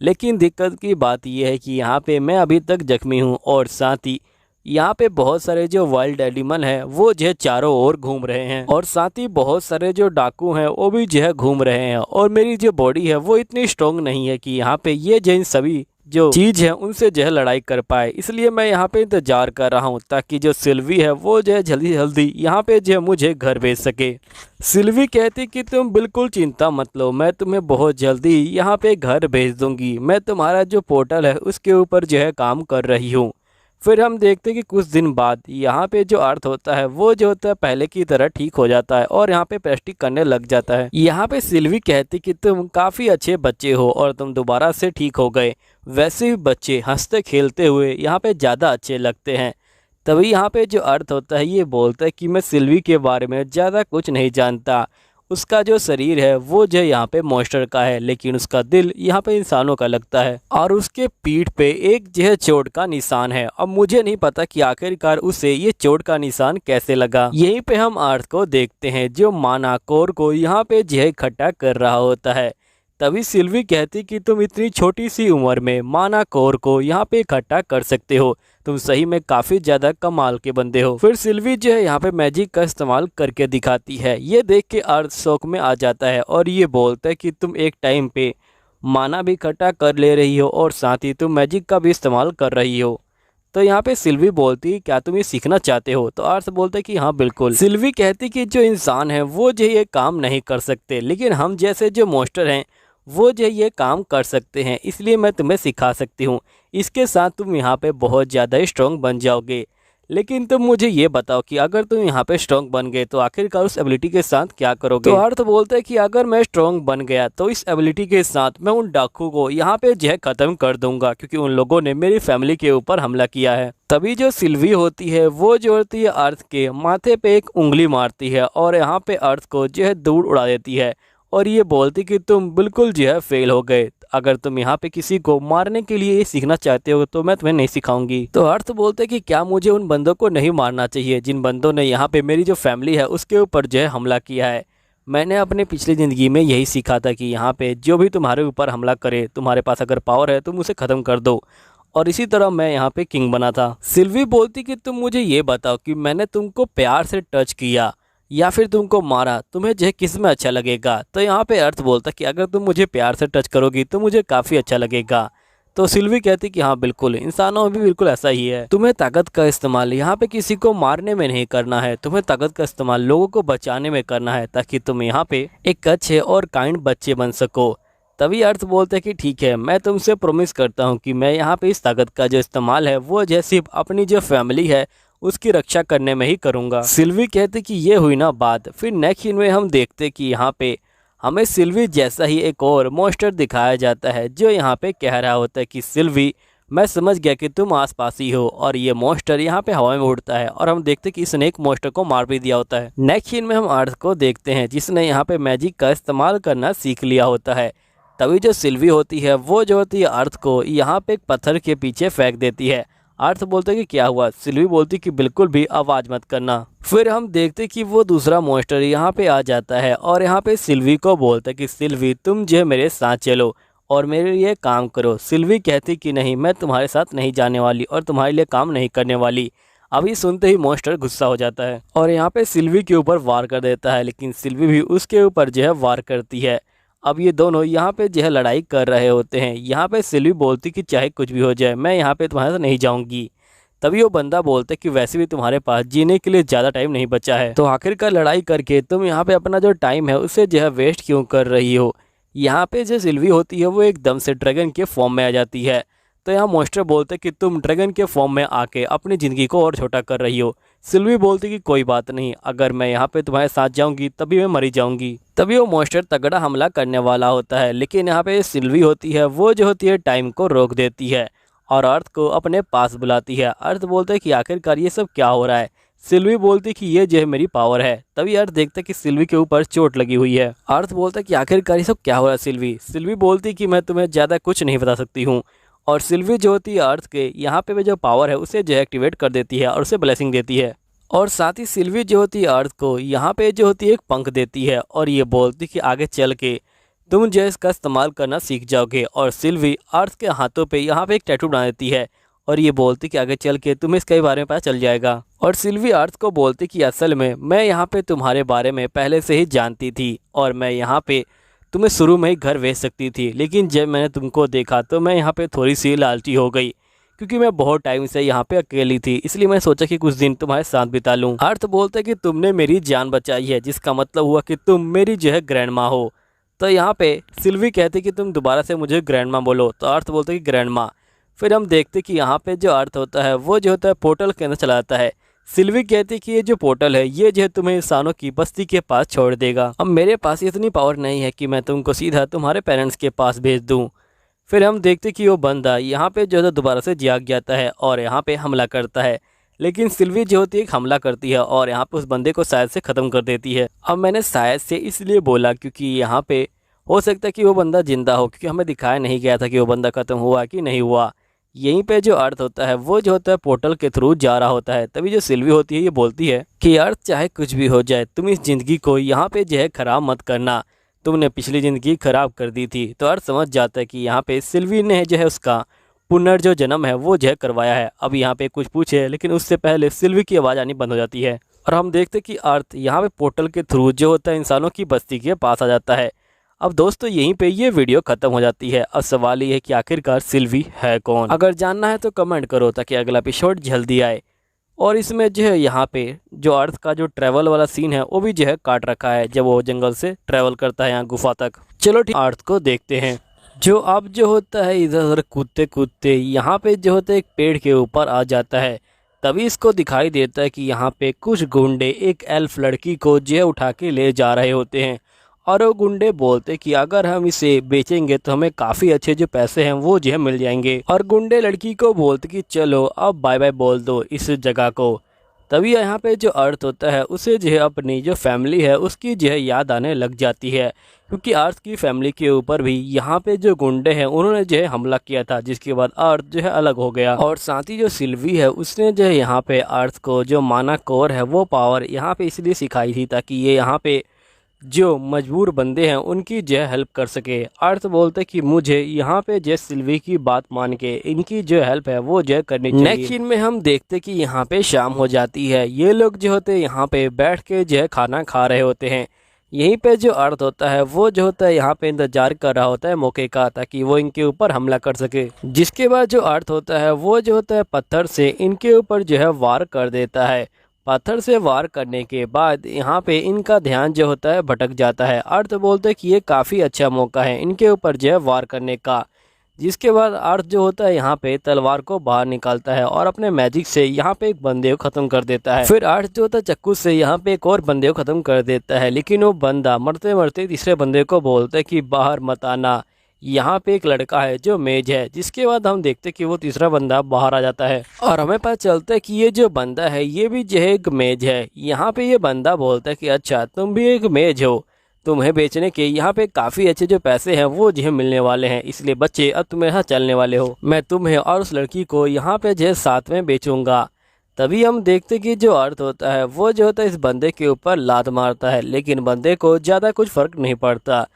S1: लेकिन दिक्कत की बात यह है कि यहाँ पे मैं अभी तक जख्मी हूँ और साथ ही यहाँ पे बहुत सारे जो वाइल्ड एनिमल हैं वो जो है चारों ओर घूम रहे हैं और साथ ही बहुत सारे जो डाकू हैं वो भी जो है घूम रहे हैं और मेरी जो बॉडी है वो इतनी स्ट्रॉन्ग नहीं है कि यहाँ पे ये जो इन सभी जो चीज़ है उनसे जो है लड़ाई कर पाए। इसलिए मैं यहाँ पे इंतजार कर रहा हूँ ताकि जो सिल्वी है वो जो है जल्दी जल्दी यहाँ पे जो है मुझे घर भेज सके। सिल्वी कहती कि तुम बिल्कुल चिंता मत लो, मैं तुम्हें बहुत जल्दी यहाँ पे घर भेज दूंगी। मैं तुम्हारा जो पोर्टल है उसके ऊपर जो है काम कर रही हूँ। फिर हम देखते कि कुछ दिन बाद यहाँ पे जो अर्थ होता है वो जो होता है पहले की तरह ठीक हो जाता है और यहाँ पे प्रैक्टिस करने लग जाता है। यहाँ पे सिल्वी कहती कि तुम काफ़ी अच्छे बच्चे हो और तुम दोबारा से ठीक हो गए। वैसे भी बच्चे हंसते खेलते हुए यहाँ पे ज़्यादा अच्छे लगते हैं। तभी यहाँ पे जो अर्थ होता है ये बोलता है कि मैं सिल्वी के बारे में ज़्यादा कुछ नहीं जानता। उसका जो शरीर है वो जो यहाँ पे मॉन्स्टर का है, लेकिन उसका दिल यहाँ पे इंसानों का लगता है और उसके पीठ पे एक जो है चोट का निशान है। अब मुझे नहीं पता कि आखिरकार उसे ये चोट का निशान कैसे लगा। यहीं पे हम अर्थ को देखते हैं जो मानाकोर को यहाँ पे जो है इकट्ठा कर रहा होता है। तभी सिल्वी कहती कि तुम इतनी छोटी सी उम्र में माना कोर को यहाँ पे इकट्ठा कर सकते हो, तुम सही में काफ़ी ज़्यादा कमाल के बंदे हो। फिर सिल्वी जो है यहाँ पे मैजिक का इस्तेमाल करके दिखाती है। ये देख के अर्थ शौक में आ जाता है और ये बोलता है कि तुम एक टाइम पे माना भी इकट्ठा कर ले रही हो और साथ ही तुम मैजिक का भी इस्तेमाल कर रही हो। तो यहाँ पे सिल्वी बोलती क्या तुम ये सीखना चाहते हो? तो अर्थ बोलता है कि हाँ बिल्कुल। सिल्वी कहती कि जो इंसान है वो जो ये काम नहीं कर सकते, लेकिन हम जैसे जो मॉन्स्टर हैं वो जो ये काम कर सकते हैं, इसलिए मैं तुम्हें सिखा सकती हूँ। इसके साथ तुम यहाँ पे बहुत ज़्यादा स्ट्रॉन्ग बन जाओगे। लेकिन तुम मुझे ये बताओ कि अगर तुम यहाँ पे स्ट्रॉन्ग बन गए तो आखिरकार उस एबिलिटी के साथ क्या करोगे? तो अर्थ बोलता है कि अगर मैं स्ट्रॉन्ग बन गया तो इस एबिलिटी के साथ मैं उन डाकू को यहाँ पे जो है खत्म कर दूंगा, क्योंकि उन लोगों ने मेरी फैमिली के ऊपर हमला किया है। तभी जो सिल्वी होती है वो जो होती है अर्थ के माथे पे एक उंगली मारती है और यहाँ पे अर्थ को जो है दूर उड़ा देती है और ये बोलती कि तुम बिल्कुल जो है फेल हो गए। अगर तुम यहाँ पे किसी को मारने के लिए ये सीखना चाहते हो तो मैं तुम्हें नहीं सिखाऊंगी। तो अर्थ बोलते कि क्या मुझे उन बंदों को नहीं मारना चाहिए जिन बंदों ने यहाँ पे मेरी जो फैमिली है उसके ऊपर जो है हमला किया है? मैंने अपने पिछली ज़िंदगी में यही सीखा था कि यहाँ पे जो भी तुम्हारे ऊपर हमला करे, तुम्हारे पास अगर पावर है तुम उसे ख़त्म कर दो, और इसी तरह मैं यहाँ पे किंग बना था। सिल्वी बोलती कि तुम मुझे ये बताओ कि मैंने तुमको प्यार से टच किया या फिर तुमको मारा, तुम्हें जो है किस में अच्छा लगेगा? तो यहाँ पे अर्थ बोलता कि अगर तुम मुझे प्यार से टच करोगी तो मुझे काफ़ी अच्छा लगेगा। तो सिल्वी कहती कि हाँ बिल्कुल, इंसानों में भी बिल्कुल ऐसा ही है। तुम्हें ताकत का इस्तेमाल यहाँ पे किसी को मारने में नहीं करना है, तुम्हें ताकत का इस्तेमाल लोगों को बचाने में करना है, ताकि तुम यहाँ पे एक अच्छे और काइंड बच्चे बन सको। तभी अर्थ बोलते हैं कि ठीक है, मैं तुमसे प्रॉमिस करता हूँ कि मैं यहाँ पे इस ताकत का जो इस्तेमाल है वो जो सिर्फ अपनी जो फैमिली है उसकी रक्षा करने में ही करूँगा। सिल्वी कहते कि ये हुई ना बात। फिर नेक्स्ट सीन में हम देखते कि यहाँ पे हमें सिल्वी जैसा ही एक और मॉन्स्टर दिखाया जाता है जो यहाँ पे कह रहा होता है कि सिल्वी मैं समझ गया कि तुम आसपास ही हो, और ये मॉन्स्टर यहाँ पे हवा में उड़ता है और हम देखते कि इसने एक मॉन्स्टर को मार भी दिया होता है। नेक्स्ट सीन में हम अर्थ को देखते हैं जिसने यहाँ पे मैजिक का इस्तेमाल करना सीख लिया होता है। तभी जो सिल्वी होती है वो जो होती है अर्थ को यहाँ पे एक पत्थर के पीछे फेंक देती है। अर्थ बोलते कि क्या हुआ? सिल्वी बोलती कि बिल्कुल भी आवाज़ मत करना। फिर हम देखते कि वो दूसरा मॉन्स्टर यहाँ पे आ जाता है और यहाँ पे सिल्वी को बोलता है कि सिल्वी तुम जो मेरे साथ चलो और मेरे लिए काम करो। सिल्वी कहती कि नहीं, मैं तुम्हारे साथ नहीं जाने वाली और तुम्हारे लिए काम नहीं करने वाली। अभी सुनते ही मॉन्स्टर गुस्सा हो जाता है और यहाँ पे सिल्वी के ऊपर वार कर देता है, लेकिन सिल्वी भी उसके ऊपर जो है वार करती है। अब ये दोनों यहाँ पे जो है लड़ाई कर रहे होते हैं। यहाँ पे सिल्वी बोलती कि चाहे कुछ भी हो जाए मैं यहाँ पे तुम्हारे साथ नहीं जाऊँगी। तभी वो बंदा बोलता है कि वैसे भी तुम्हारे पास जीने के लिए ज़्यादा टाइम नहीं बचा है, तो आखिरकार लड़ाई करके तुम यहाँ पे अपना जो टाइम है उसे जो है वेस्ट क्यों कर रही हो? यहाँ पे जो सिल्वी होती है वो एकदम से ड्रैगन के फॉर्म में आ जाती है। तो यहाँ मॉन्स्टर बोलते कि तुम ड्रैगन के फॉर्म में आके अपनी ज़िंदगी को और छोटा कर रही हो। सिल्वी बोलती कि कोई बात नहीं, अगर मैं यहाँ पे तुम्हारे साथ जाऊंगी तभी मैं मरी जाऊंगी। तभी वो मॉन्स्टर तगड़ा हमला करने वाला होता है, लेकिन यहाँ पे सिल्वी होती है वो जो होती है टाइम को रोक देती है और अर्थ को अपने पास बुलाती है। अर्थ बोलते कि आखिरकार ये सब क्या हो रहा है? सिल्वी बोलती कि ये जो है मेरी पावर है। तभी अर्थ देखता कि सिल्वी के ऊपर चोट लगी हुई है। अर्थ बोलता कि आखिरकार ये सब क्या हो रहा है सिल्वी? सिल्वी बोलती कि मैं तुम्हें ज़्यादा कुछ नहीं बता सकती हूँ। और सिल्वी जो होती है अर्थ के यहाँ पे जो पावर है उसे जो एक्टिवेट कर देती है और उसे ब्लेसिंग देती है। और साथ ही सिल्वी जो होती है अर्थ को यहाँ पे जो होती है एक पंख देती है और ये बोलती कि आगे चल के तुम जो इसका इस्तेमाल करना सीख जाओगे। और सिल्वी अर्थ के हाथों पे यहाँ पे एक टैटू बना देती है और ये बोलती कि आगे चल के तुम्हें इसके बारे में पता चल जाएगा। और सिल्वी अर्थ को बोलती कि असल में मैं यहाँ पे तुम्हारे बारे में पहले से ही जानती थी और मैं यहाँ पे तुम्हें शुरू में ही घर भेज सकती थी, लेकिन जब मैंने तुमको देखा तो मैं यहाँ पे थोड़ी सी लालची हो गई, क्योंकि मैं बहुत टाइम से यहाँ पे अकेली थी, इसलिए मैं सोचा कि कुछ दिन तुम्हारे साथ बिता लूँ। अर्थ बोलते कि तुमने मेरी जान बचाई है, जिसका मतलब हुआ कि तुम मेरी जो है ग्रैंड माँ हो। तो यहाँ पे सिल्वी कहती कि तुम दोबारा से मुझे ग्रैंड माँ बोलो। तो अर्थ बोलते कि ग्रैंड माँ। फिर हम देखते कि यहाँ पे जो अर्थ होता है वो जो होता है पोर्टल के अंदर चला जाता है। सिल्वी कहती कि ये जो पोर्टल है ये जो है तुम्हें इंसानों की बस्ती के पास छोड़ देगा। अब मेरे पास इतनी पावर नहीं है कि मैं तुमको सीधा तुम्हारे पेरेंट्स के पास भेज दूँ। फिर हम देखते कि वो बंदा यहाँ पे जो है दोबारा से जाग जाता है और यहाँ पे हमला करता है, लेकिन सिल्वी जो होती है एक हमला करती है और यहाँ पे उस बंदे को शायद से ख़त्म कर देती है। अब मैंने शायद से इसलिए बोला क्योंकि यहाँ पे हो सकता है कि वो बंदा जिंदा हो, क्योंकि हमें दिखाया नहीं गया था कि वो बंदा ख़त्म हुआ कि नहीं हुआ। यहीं पे जो अर्थ होता है वो जो होता है पोर्टल के थ्रू जा रहा होता है। तभी जो सिल्वी होती है ये बोलती है कि अर्थ चाहे कुछ भी हो जाए तुम इस ज़िंदगी को यहाँ पे जो है ख़राब मत करना, तुमने पिछली ज़िंदगी खराब कर दी थी। तो अर्थ समझ जाता है कि यहाँ पे सिल्वी ने जो है उसका पुनर्जो जन्म है वो जो है करवाया है। अब यहाँ पे कुछ पूछे लेकिन उससे पहले सिल्वी की आवाज़ आनी बंद हो जाती है और हम देखते हैं कि अर्थ यहाँ पे पोर्टल के थ्रू जो होता है इंसानों की बस्ती के पास आ जाता है। अब दोस्तों यहीं पे ये वीडियो खत्म हो जाती है। अब सवाल ये है कि आखिरकार सिल्वी है कौन। अगर जानना है तो कमेंट करो ताकि अगला एपिसोड जल्दी आए। और इसमें जो है यहाँ पे जो अर्थ का जो ट्रैवल वाला सीन है वो भी जो है काट रखा है जब वो जंगल से ट्रैवल करता है यहाँ गुफा तक। चलो ठीक, अर्थ को देखते हैं। जो अब जो होता है इधर उधर कूदते कूदते यहाँ पे जो होता है एक पेड़ के ऊपर आ जाता है। तभी इसको दिखाई देता है कि यहाँ पे कुछ गुंडे एक एल्फ लड़की को जो है उठा के ले जा रहे होते हैं और वो गुंडे बोलते कि अगर हम इसे बेचेंगे तो हमें काफ़ी अच्छे जो पैसे हैं वो जो है मिल जाएंगे। और गुंडे लड़की को बोलते कि चलो अब बाय बाय बोल दो इस जगह को। तभी यहाँ पे जो अर्थ होता है उसे जो है अपनी जो फैमिली है उसकी जो है याद आने लग जाती है, क्योंकि अर्थ की फैमिली के ऊपर भी यहाँ पे जो गुंडे हैं उन्होंने जो है हमला किया था, जिसके बाद अर्थ जो है अलग हो गया। और साथ ही जो सिल्वी है उसने जो है यहाँ पे अर्थ को जो माना कोर है वो पावर यहाँ पे इसलिए सिखाई थी ताकि ये यहाँ पे जो मजबूर बंदे हैं उनकी जो हेल्प कर सके। अर्थ बोलते कि मुझे यहाँ पे जो सिल्वी की बात मान के इनकी जो हेल्प है वो जो करनी चाहिए। नेक्स्ट सीन में हम देखते कि यहाँ पे शाम हो जाती है। ये लोग जो होते हैं यहाँ पे बैठ के जो है खाना खा रहे होते हैं। यहीं पे जो अर्थ होता है वो जो होता है यहाँ पे इंतजार कर रहा होता है मौके का ताकि वो इनके ऊपर हमला कर सके। जिसके बाद जो अर्थ होता है वो जो होता है पत्थर से इनके ऊपर जो है वार कर देता है। पत्थर से वार करने के बाद यहाँ पे इनका ध्यान जो होता है भटक जाता है। अर्थ बोलते हैं कि ये काफ़ी अच्छा मौका है इनके ऊपर जो है वार करने का। जिसके बाद अर्थ जो होता है यहाँ पे तलवार को बाहर निकालता है और अपने मैजिक से यहाँ पे एक बंदे को ख़त्म कर देता है। फिर अर्थ जो होता है चक्कू से यहाँ पे एक और बंदे को ख़त्म कर देता है, लेकिन वो बंदा मरते मरते तीसरे बंदे को बोलता है कि बाहर मत आना, यहाँ पे एक लड़का है जो मेज है। जिसके बाद हम देखते कि वो तीसरा बंदा बाहर आ जाता है और हमें पता चलता है कि ये जो बंदा है ये भी जो है एक मेज है। यहाँ पे ये बंदा बोलता है कि अच्छा तुम भी एक मेज हो, तुम्हें बेचने के यहाँ पे काफ़ी अच्छे जो पैसे हैं वो जो है मिलने वाले हैं, इसलिए बच्चे अब तुम यहाँ चलने वाले हो। मैं तुम्हें और उस लड़की को यहाँ पे जो है साथ में बेचूंगा। तभी हम देखते कि जो अर्थ होता है वो जो होता है इस बंदे के ऊपर लात मारता है, लेकिन बंदे को ज़्यादा कुछ फ़र्क नहीं पड़ता।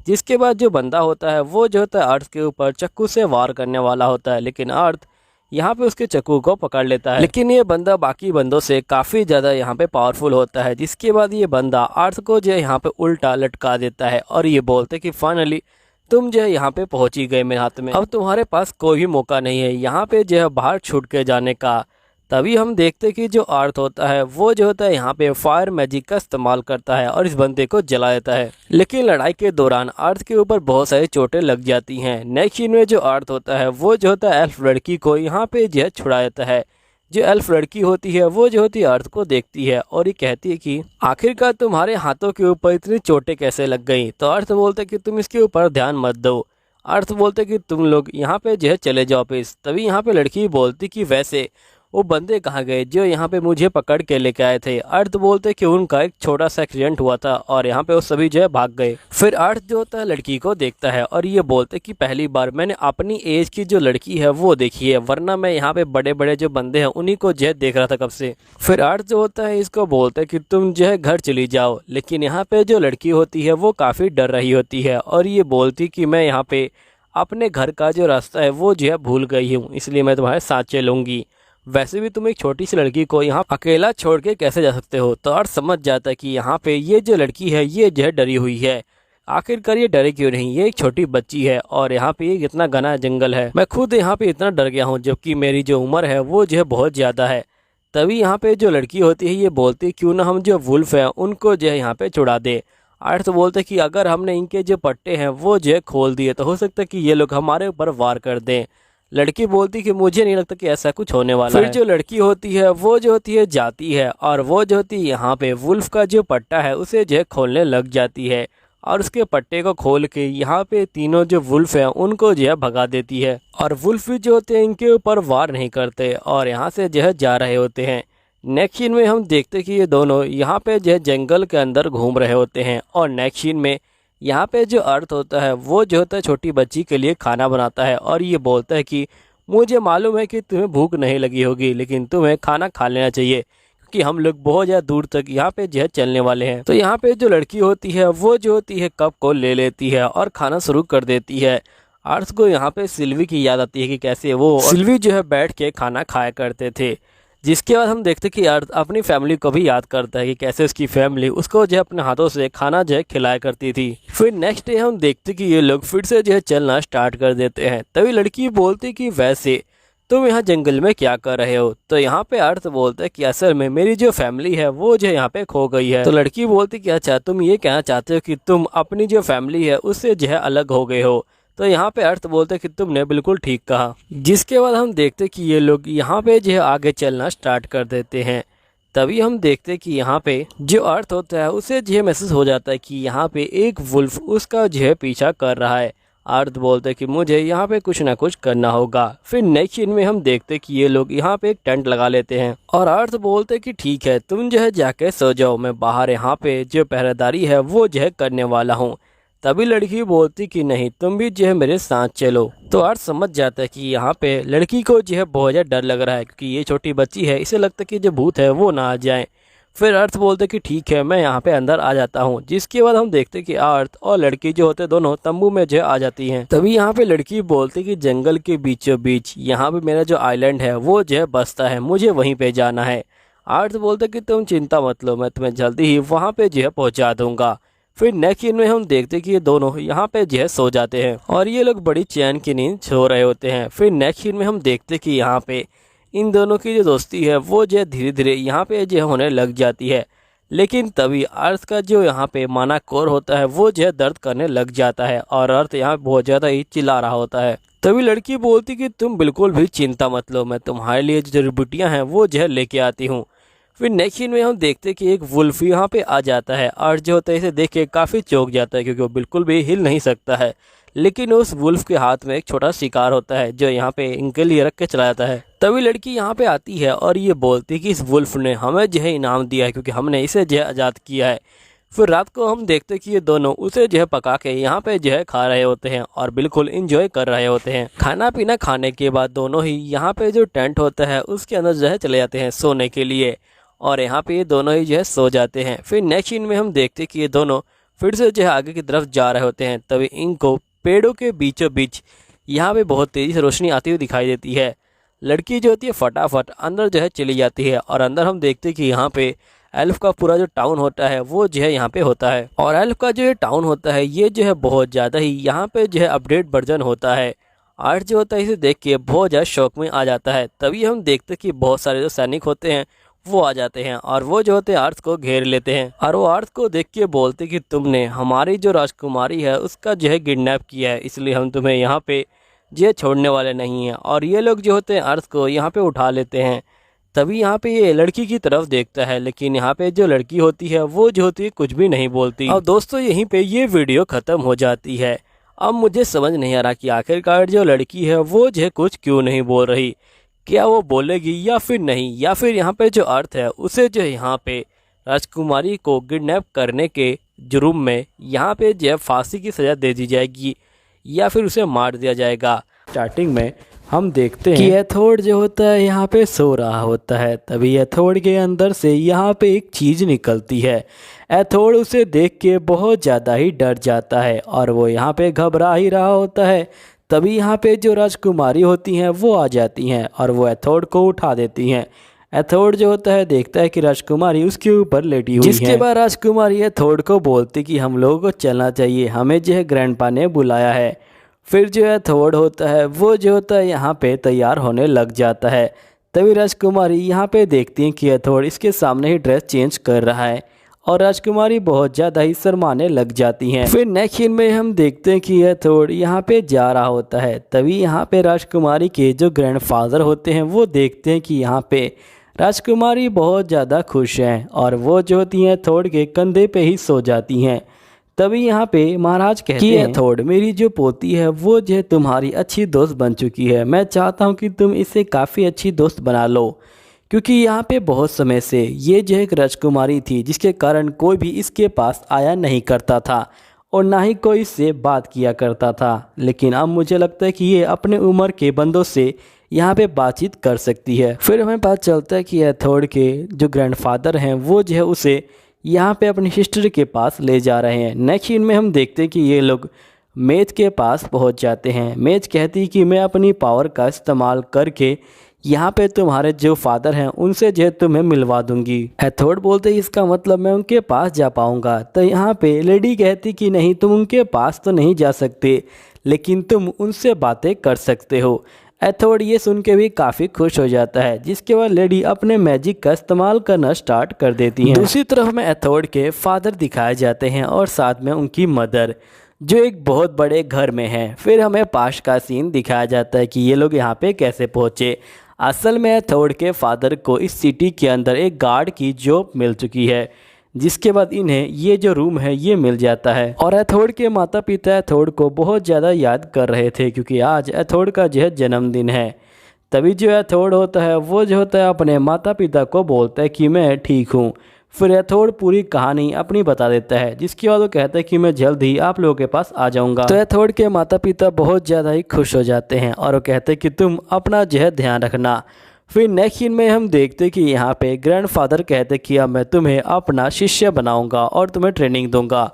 S1: जिसके बाद जो बंदा होता है वो जो होता है अर्थ के ऊपर चाकू से वार करने वाला होता है, लेकिन अर्थ यहाँ पे उसके चाकू को पकड़ लेता है। लेकिन ये बंदा बाकी बंदों से काफ़ी ज़्यादा यहाँ पे पावरफुल होता है। जिसके बाद ये बंदा अर्थ को जो है यहाँ पे उल्टा लटका देता है और ये बोलते कि फाइनली तुम जो है यहाँ पे पहुँच ही गए मेरे हाथ में, अब तुम्हारे पास कोई भी मौका नहीं है यहाँ पे जो है बाहर छूट के जाने का। तभी हम देखते कि जो अर्थ होता है वो जो होता है यहाँ पे फायर मैजिक का इस्तेमाल करता है और इस बंदे को जला देता है। लेकिन लड़ाई के दौरान अर्थ के ऊपर बहुत सारी चोटें लग जाती हैं। नेक्स्ट सीन में जो अर्थ होता है वो जो होता है एल्फ लड़की को यहाँ पे जो है छुड़ा देता है। जो एल्फ लड़की होती है वो जो होती है अर्थ को देखती है और ये कहती है कि आखिरकार तुम्हारे हाथों के ऊपर इतनी चोटें कैसे लग गई। तो अर्थ बोलते कि तुम इसके ऊपर ध्यान मत दो। अर्थ बोलते कि तुम लोग यहाँ पे जो है चले जाओ ऑफिस। तभी यहाँ पे लड़की बोलती कि वैसे वो बंदे कहाँ गए जो यहाँ पे मुझे पकड़ के लेके आए थे। अर्थ बोलते कि उनका एक छोटा सा एक्सीडेंट हुआ था और यहाँ पे वो सभी जो है भाग गए। फिर अर्थ जो होता है लड़की को देखता है और ये बोलते कि पहली बार मैंने अपनी एज की जो लड़की है वो देखी है, वरना मैं यहाँ पे बड़े बड़े जो बंदे हैं उन्हीं को जो है देख रहा था कब से। फिर अर्थ जो होता है इसको बोलते कि तुम जो है घर चली जाओ, लेकिन यहाँ पे जो लड़की होती है वो काफ़ी डर रही होती है और ये बोलती कि मैं यहाँ पे अपने घर का जो रास्ता है वो जो है भूल गई हूँ, इसलिए मैं तुम्हारे साथ चलूँगी। वैसे भी तुम एक छोटी सी लड़की को यहाँ अकेला छोड़ के कैसे जा सकते हो। तो अर्थ समझ जाता है कि यहाँ पे ये जो लड़की है ये जो है डरी हुई है। आखिरकार ये डरे क्यों नहीं, ये एक छोटी बच्ची है और यहाँ पे ये इतना घना जंगल है, मैं खुद यहाँ पे इतना डर गया हूँ जबकि मेरी जो उम्र है वो जो है बहुत ज़्यादा है। तभी यहाँ पे जो लड़की होती है ये बोलती क्यों ना हम जो वुल्फ है उनको जो है यहाँ पे छुड़ा दे। अर्थ बोलते कि अगर हमने इनके जो पट्टे हैं वो जो है खोल दिए तो हो सकता है कि ये लोग हमारे ऊपर वार कर दें। लड़की बोलती कि मुझे नहीं लगता कि ऐसा कुछ होने वाला है। फिर जो लड़की होती है वो जो होती है जाती है और वो जो होती है यहाँ पे वुल्फ का जो पट्टा है उसे जो है खोलने लग जाती है और उसके पट्टे को खोल के यहाँ पे तीनों जो वुल्फ हैं उनको जो है भगा देती है। और वुल्फ भी जो होते हैं इनके ऊपर वार नहीं करते और यहाँ से जो है जा रहे होते हैं। नेक्स्ट सीन में हम देखते कि ये दोनों यहाँ पे जो है जंगल के अंदर घूम रहे होते हैं और नेक्स्ट सीन में यहाँ पे जो अर्थ होता है वो जो होता है छोटी बच्ची के लिए खाना बनाता है और ये बोलता है कि मुझे मालूम है कि तुम्हें भूख नहीं लगी होगी, लेकिन तुम्हें खाना खा लेना चाहिए कि हम लोग बहुत ज़्यादा दूर तक यहाँ पे जो है चलने वाले हैं। तो यहाँ पे जो लड़की होती है वो जो होती है कप को ले लेती है और खाना शुरू कर देती है। अर्थ को यहाँ पे सिल्वी की याद आती है कि कैसे वो सिल्वी जो है बैठ के खाना खाया करते थे। जिसके बाद हम देखते कि अर्थ अपनी फैमिली को भी याद करता है कि कैसे उसकी फैमिली उसको जो है अपने हाथों से खाना जो है खिलाया करती थी। फिर नेक्स्ट डे हम देखते कि ये लोग फिर से जो है चलना स्टार्ट कर देते हैं। तभी लड़की बोलती कि वैसे तुम यहाँ जंगल में क्या कर रहे हो। तो यहाँ पे अर्थ बोलता है कि असल में मेरी जो फैमिली है वो जो यहाँ पे खो गई है। तो लड़की बोलती कि अच्छा तुम ये कहना चाहते हो कि तुम अपनी जो फैमिली है उससे जो है अलग हो गए हो। तो यहाँ पे अर्थ बोलते कि तुमने बिल्कुल ठीक कहा। जिसके बाद हम देखते कि ये लोग यहाँ पे जो है आगे चलना स्टार्ट कर देते हैं। तभी हम देखते कि यहाँ पे जो अर्थ होता है उसे जो है महसूस हो जाता है कि यहाँ पे एक वुल्फ उसका जो है पीछा कर रहा है। अर्थ बोलते कि मुझे यहाँ पे कुछ ना कुछ करना होगा। फिर नेक्स्ट सीन में हम देखते कि ये लोग यहाँ पे एक टेंट लगा लेते हैं और अर्थ बोलते कि ठीक है तुम जो है जाके सो जाओ, मैं बाहर यहाँ पे जो पहरेदारी है वो जो है करने वाला हूँ। तभी लड़की बोलती कि नहीं तुम भी जो है मेरे साथ चलो। तो अर्थ समझ जाता है कि यहाँ पे लड़की को जो है बहुत ज़्यादा डर लग रहा है क्योंकि ये छोटी बच्ची है, इसे लगता है कि जो भूत है वो ना आ जाए। फिर अर्थ बोलते कि ठीक है मैं यहाँ पे अंदर आ जाता हूँ। जिसके बाद हम देखते कि अर्थ और लड़की जो होते दोनों तंबू में जो आ जाती हैं। तभी यहाँ पे लड़की बोलती कि जंगल के बीचों बीच यहाँ पे मेरा जो आइलैंड है वो जो है बसता है, मुझे वहीं पे जाना है। अर्थ बोलते कि तुम चिंता मत लो, मैं तुम्हें जल्दी ही वहाँ पे जो है पहुँचा दूंगा। फिर नेक्स्ट सीन में हम देखते कि ये दोनों यहाँ पे जो है सो जाते हैं और ये लोग बड़ी चैन की नींद सो रहे होते हैं। फिर नेक्स्ट सीन में हम देखते कि यहाँ पे इन दोनों की जो दोस्ती है वो जो है धीरे धीरे यहाँ पे जो है होने लग जाती है। लेकिन तभी अर्थ का जो यहाँ पे माना कोर होता है वो जो है दर्द करने लग जाता है और अर्थ यहाँ बहुत ज़्यादा ही चिल्ला रहा होता है। तभी लड़की बोलती कि तुम बिल्कुल भी चिंता मत लो, मैं तुम्हारे लिए जो जड़ी बूटियाँ हैं वो जो है लेके आती हूँ। फिर नेक्स्ट सीन में हम देखते कि एक वुल्फ यहाँ पे आ जाता है और जो होता है इसे देख के काफ़ी चौंक जाता है क्योंकि वो बिल्कुल भी हिल नहीं सकता है। लेकिन उस वुल्फ के हाथ में एक छोटा शिकार होता है जो यहाँ पे इनके लिए रख के चला जाता है। तभी लड़की यहाँ पे आती है और ये बोलती है कि इस वुल्फ ने हमें जो है इनाम दिया है क्योंकि हमने इसे जो है आज़ाद किया है। फिर रात को हम देखते हैं कि ये दोनों उसे जो है पका के यहाँ पे जो है खा रहे होते हैं और बिल्कुल इंजॉय कर रहे होते हैं। खाना पीना खाने के बाद दोनों ही यहाँ पे जो टेंट होता है उसके अंदर जो है चले जाते हैं सोने के लिए और यहाँ पे ये दोनों ही जो है सो जाते हैं। फिर नेक्स्ट सीन में हम देखते हैं कि ये दोनों फिर से जो है आगे की तरफ जा रहे होते हैं। तभी इनको पेड़ों के बीचों बीच यहाँ पे बहुत तेज़ी से रोशनी आती हुई दिखाई देती है। लड़की जो होती है फटाफट अंदर जो है चली जाती है और अंदर हम देखते हैं कि यहाँ पे एल्फ का पूरा जो टाउन होता है वो जो है यहाँ पे होता है और एल्फ का जो ये टाउन होता है ये जो है बहुत ज़्यादा ही यहाँ पे जो है अपडेट वर्जन होता है। अर्थ जो होता है इसे देख के बहुत ज़्यादा शौक में आ जाता है। तभी हम देखते हैं कि बहुत सारे जो सैनिक होते हैं वो आ जाते हैं और वो जो होते हैं अर्थ को घेर लेते हैं और वो अर्थ को देख के बोलते कि तुमने हमारी जो राजकुमारी है उसका जो है किडनैप किया है, इसलिए हम तुम्हें यहाँ पे जो छोड़ने वाले नहीं हैं। और ये लोग जो होते हैं अर्थ को यहाँ पे उठा लेते हैं। तभी यहाँ पे ये लड़की की तरफ देखता है लेकिन यहाँ पे जो लड़की होती है वो जो होती है कुछ भी नहीं बोलती। और दोस्तों यहीं पे ये वीडियो ख़त्म हो जाती है। अब मुझे समझ नहीं आ रहा कि आखिरकार जो लड़की है वो जो है कुछ क्यों नहीं बोल रही, क्या वो बोलेगी या फिर नहीं, या फिर यहाँ पे जो अर्थ है उसे जो यहाँ पे राजकुमारी को किडनैप करने के जुर्म में यहाँ पे जो है फांसी की सज़ा दे दी जाएगी या फिर उसे मार दिया जाएगा। स्टार्टिंग में हम देखते हैं कि एथोड जो होता है यहाँ पे सो रहा होता है। तभी एथोड के अंदर से यहाँ पे एक चीज़ निकलती है। एथोड उसे देख के बहुत ज़्यादा ही डर जाता है और वो यहाँ पे घबरा ही रहा होता है। तभी यहाँ पे जो राजकुमारी होती हैं वो आ जाती हैं और वो एथोड को उठा देती हैं। एथोड जो होता है देखता है कि राजकुमारी उसके ऊपर लेटी हुई है। जिसके बाद राजकुमारी एथोड को बोलती कि हम लोगों को चलना चाहिए, हमें जो है ग्रैंडपा ने बुलाया है। फिर जो एथोड होता है वो जो होता है यहाँ पे तैयार होने लग जाता है। तभी राजकुमारी यहाँ पे देखती हैं कि एथोड इसके सामने ही ड्रेस चेंज कर रहा है और राजकुमारी बहुत ज़्यादा ही शर्माने लग जाती हैं। फिर नेक्स्ट सीन में हम देखते हैं कि एथोड यहाँ पे जा रहा होता है। तभी यहाँ पे राजकुमारी के जो ग्रैंडफादर होते हैं वो देखते हैं कि यहाँ पे राजकुमारी बहुत ज़्यादा खुश हैं और वो जो होती हैं एथोड के कंधे पे ही सो जाती हैं। तभी यहाँ पे महाराज कहते हैं एथोड मेरी जो पोती है वो जो है तुम्हारी अच्छी दोस्त बन चुकी है, मैं चाहता हूँ कि तुम इसे काफ़ी अच्छी दोस्त बना लो, क्योंकि यहाँ पे बहुत समय से ये जो एक राजकुमारी थी जिसके कारण कोई भी इसके पास आया नहीं करता था और ना ही कोई इससे बात किया करता था। लेकिन अब मुझे लगता है कि ये अपने उम्र के बंदों से यहाँ पे बातचीत कर सकती है। फिर हमें पता चलता है कि एथोड के जो ग्रैंडफादर हैं वो जो है उसे यहाँ पे अपनी सिस्टर के पास ले जा रहे हैं। नेक्स्ट सीन में हम देखते हैं कि ये लोग मेज के पास पहुँच जाते हैं। मेज कहती है कि मैं अपनी पावर का इस्तेमाल करके यहाँ पे तुम्हारे जो फादर हैं उनसे जो तुम्हें मिलवा दूंगी। एथोड बोलते ही इसका मतलब मैं उनके पास जा पाऊंगा। तो यहाँ पे लेडी कहती कि नहीं, तुम उनके पास तो नहीं जा सकते, लेकिन तुम उनसे बातें कर सकते हो। एथोड ये सुन के भी काफ़ी खुश हो जाता है, जिसके बाद लेडी अपने मैजिक का इस्तेमाल करना स्टार्ट कर देती हैं। दूसरी तरफ में एथोड के फादर दिखाए जाते हैं और साथ में उनकी मदर, जो एक बहुत बड़े घर में है। फिर हमें पास का सीन दिखाया जाता है कि ये लोग यहाँ पे कैसे पहुँचे। असल में एथोड के फादर को इस सिटी के अंदर एक गार्ड की जॉब मिल चुकी है, जिसके बाद इन्हें ये जो रूम है ये मिल जाता है। और एथोड के माता पिता एथोड को बहुत ज़्यादा याद कर रहे थे, क्योंकि आज एथोड का जो है जन्मदिन है। तभी जो एथोड होता है वो जो होता है अपने माता पिता को बोलता है कि मैं ठीक हूँ। फिर एथोड पूरी कहानी अपनी बता देता है, जिसके बाद वो कहता है कि मैं जल्द ही आप लोगों के पास आ जाऊंगा। तो एथोड के माता पिता बहुत ज़्यादा ही खुश हो जाते हैं और वो कहते हैं कि तुम अपना जो है ध्यान रखना। फिर नेक्स्ट सीन में हम देखते कि यहाँ पे ग्रैंडफादर कहते कि अब मैं तुम्हें अपना शिष्य बनाऊंगा और तुम्हें ट्रेनिंग दूंगा।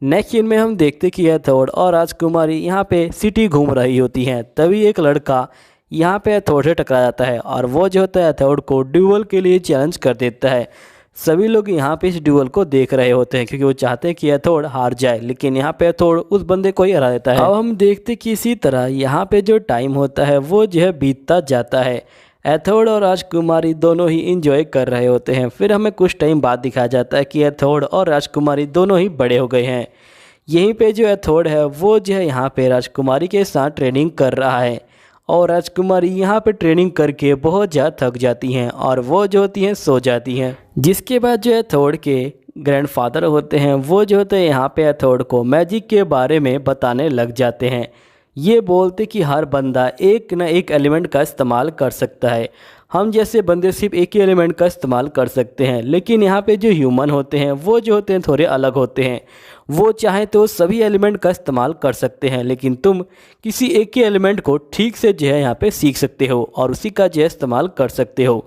S1: नेक्स्ट सीन में हम देखते कि एथोड और राजकुमारी यहाँ पे सिटी घूम रही होती हैं। तभी एक लड़का यहाँ पे एथोड से टकरा जाता है और वो जो होता है एथोड को ड्यूअल के लिए चैलेंज कर देता है। सभी लोग यहाँ पे इस ड्यूअल को देख रहे होते हैं, क्योंकि वो चाहते हैं कि एथोड हार जाए, लेकिन यहाँ पे एथोड उस बंदे को ही हरा देता है। अब हम देखते कि इसी तरह यहाँ पे जो टाइम होता है वो जो है बीतता जाता है। एथोड और राजकुमारी दोनों ही इंजॉय कर रहे होते हैं। फिर हमें कुछ टाइम बाद दिखाया जाता है कि एथोड और राजकुमारी दोनों ही बड़े हो गए हैं। यहीं पे जो एथोड है वो जो है यहाँ पे राजकुमारी के साथ ट्रेनिंग कर रहा है और राजकुमारी यहाँ पे ट्रेनिंग करके बहुत ज़्यादा थक जाती हैं और वो जो होती हैं सो जाती हैं। जिसके बाद जो एथोड के ग्रैंडफादर होते हैं वो जो होते हैं यहाँ पे एथोड को मैजिक के बारे में बताने लग जाते हैं। ये बोलते कि हर बंदा एक न एक एलिमेंट का इस्तेमाल कर सकता है। हम जैसे बंदे सिर्फ एक ही एलिमेंट का इस्तेमाल कर सकते हैं, लेकिन यहाँ पे जो ह्यूमन होते हैं वो जो होते हैं थोड़े अलग होते हैं। वो चाहे तो सभी एलिमेंट का इस्तेमाल कर सकते हैं, लेकिन तुम किसी एक ही एलिमेंट को ठीक से जो है यहाँ पे सीख सकते हो और उसी का जो है इस्तेमाल कर सकते हो।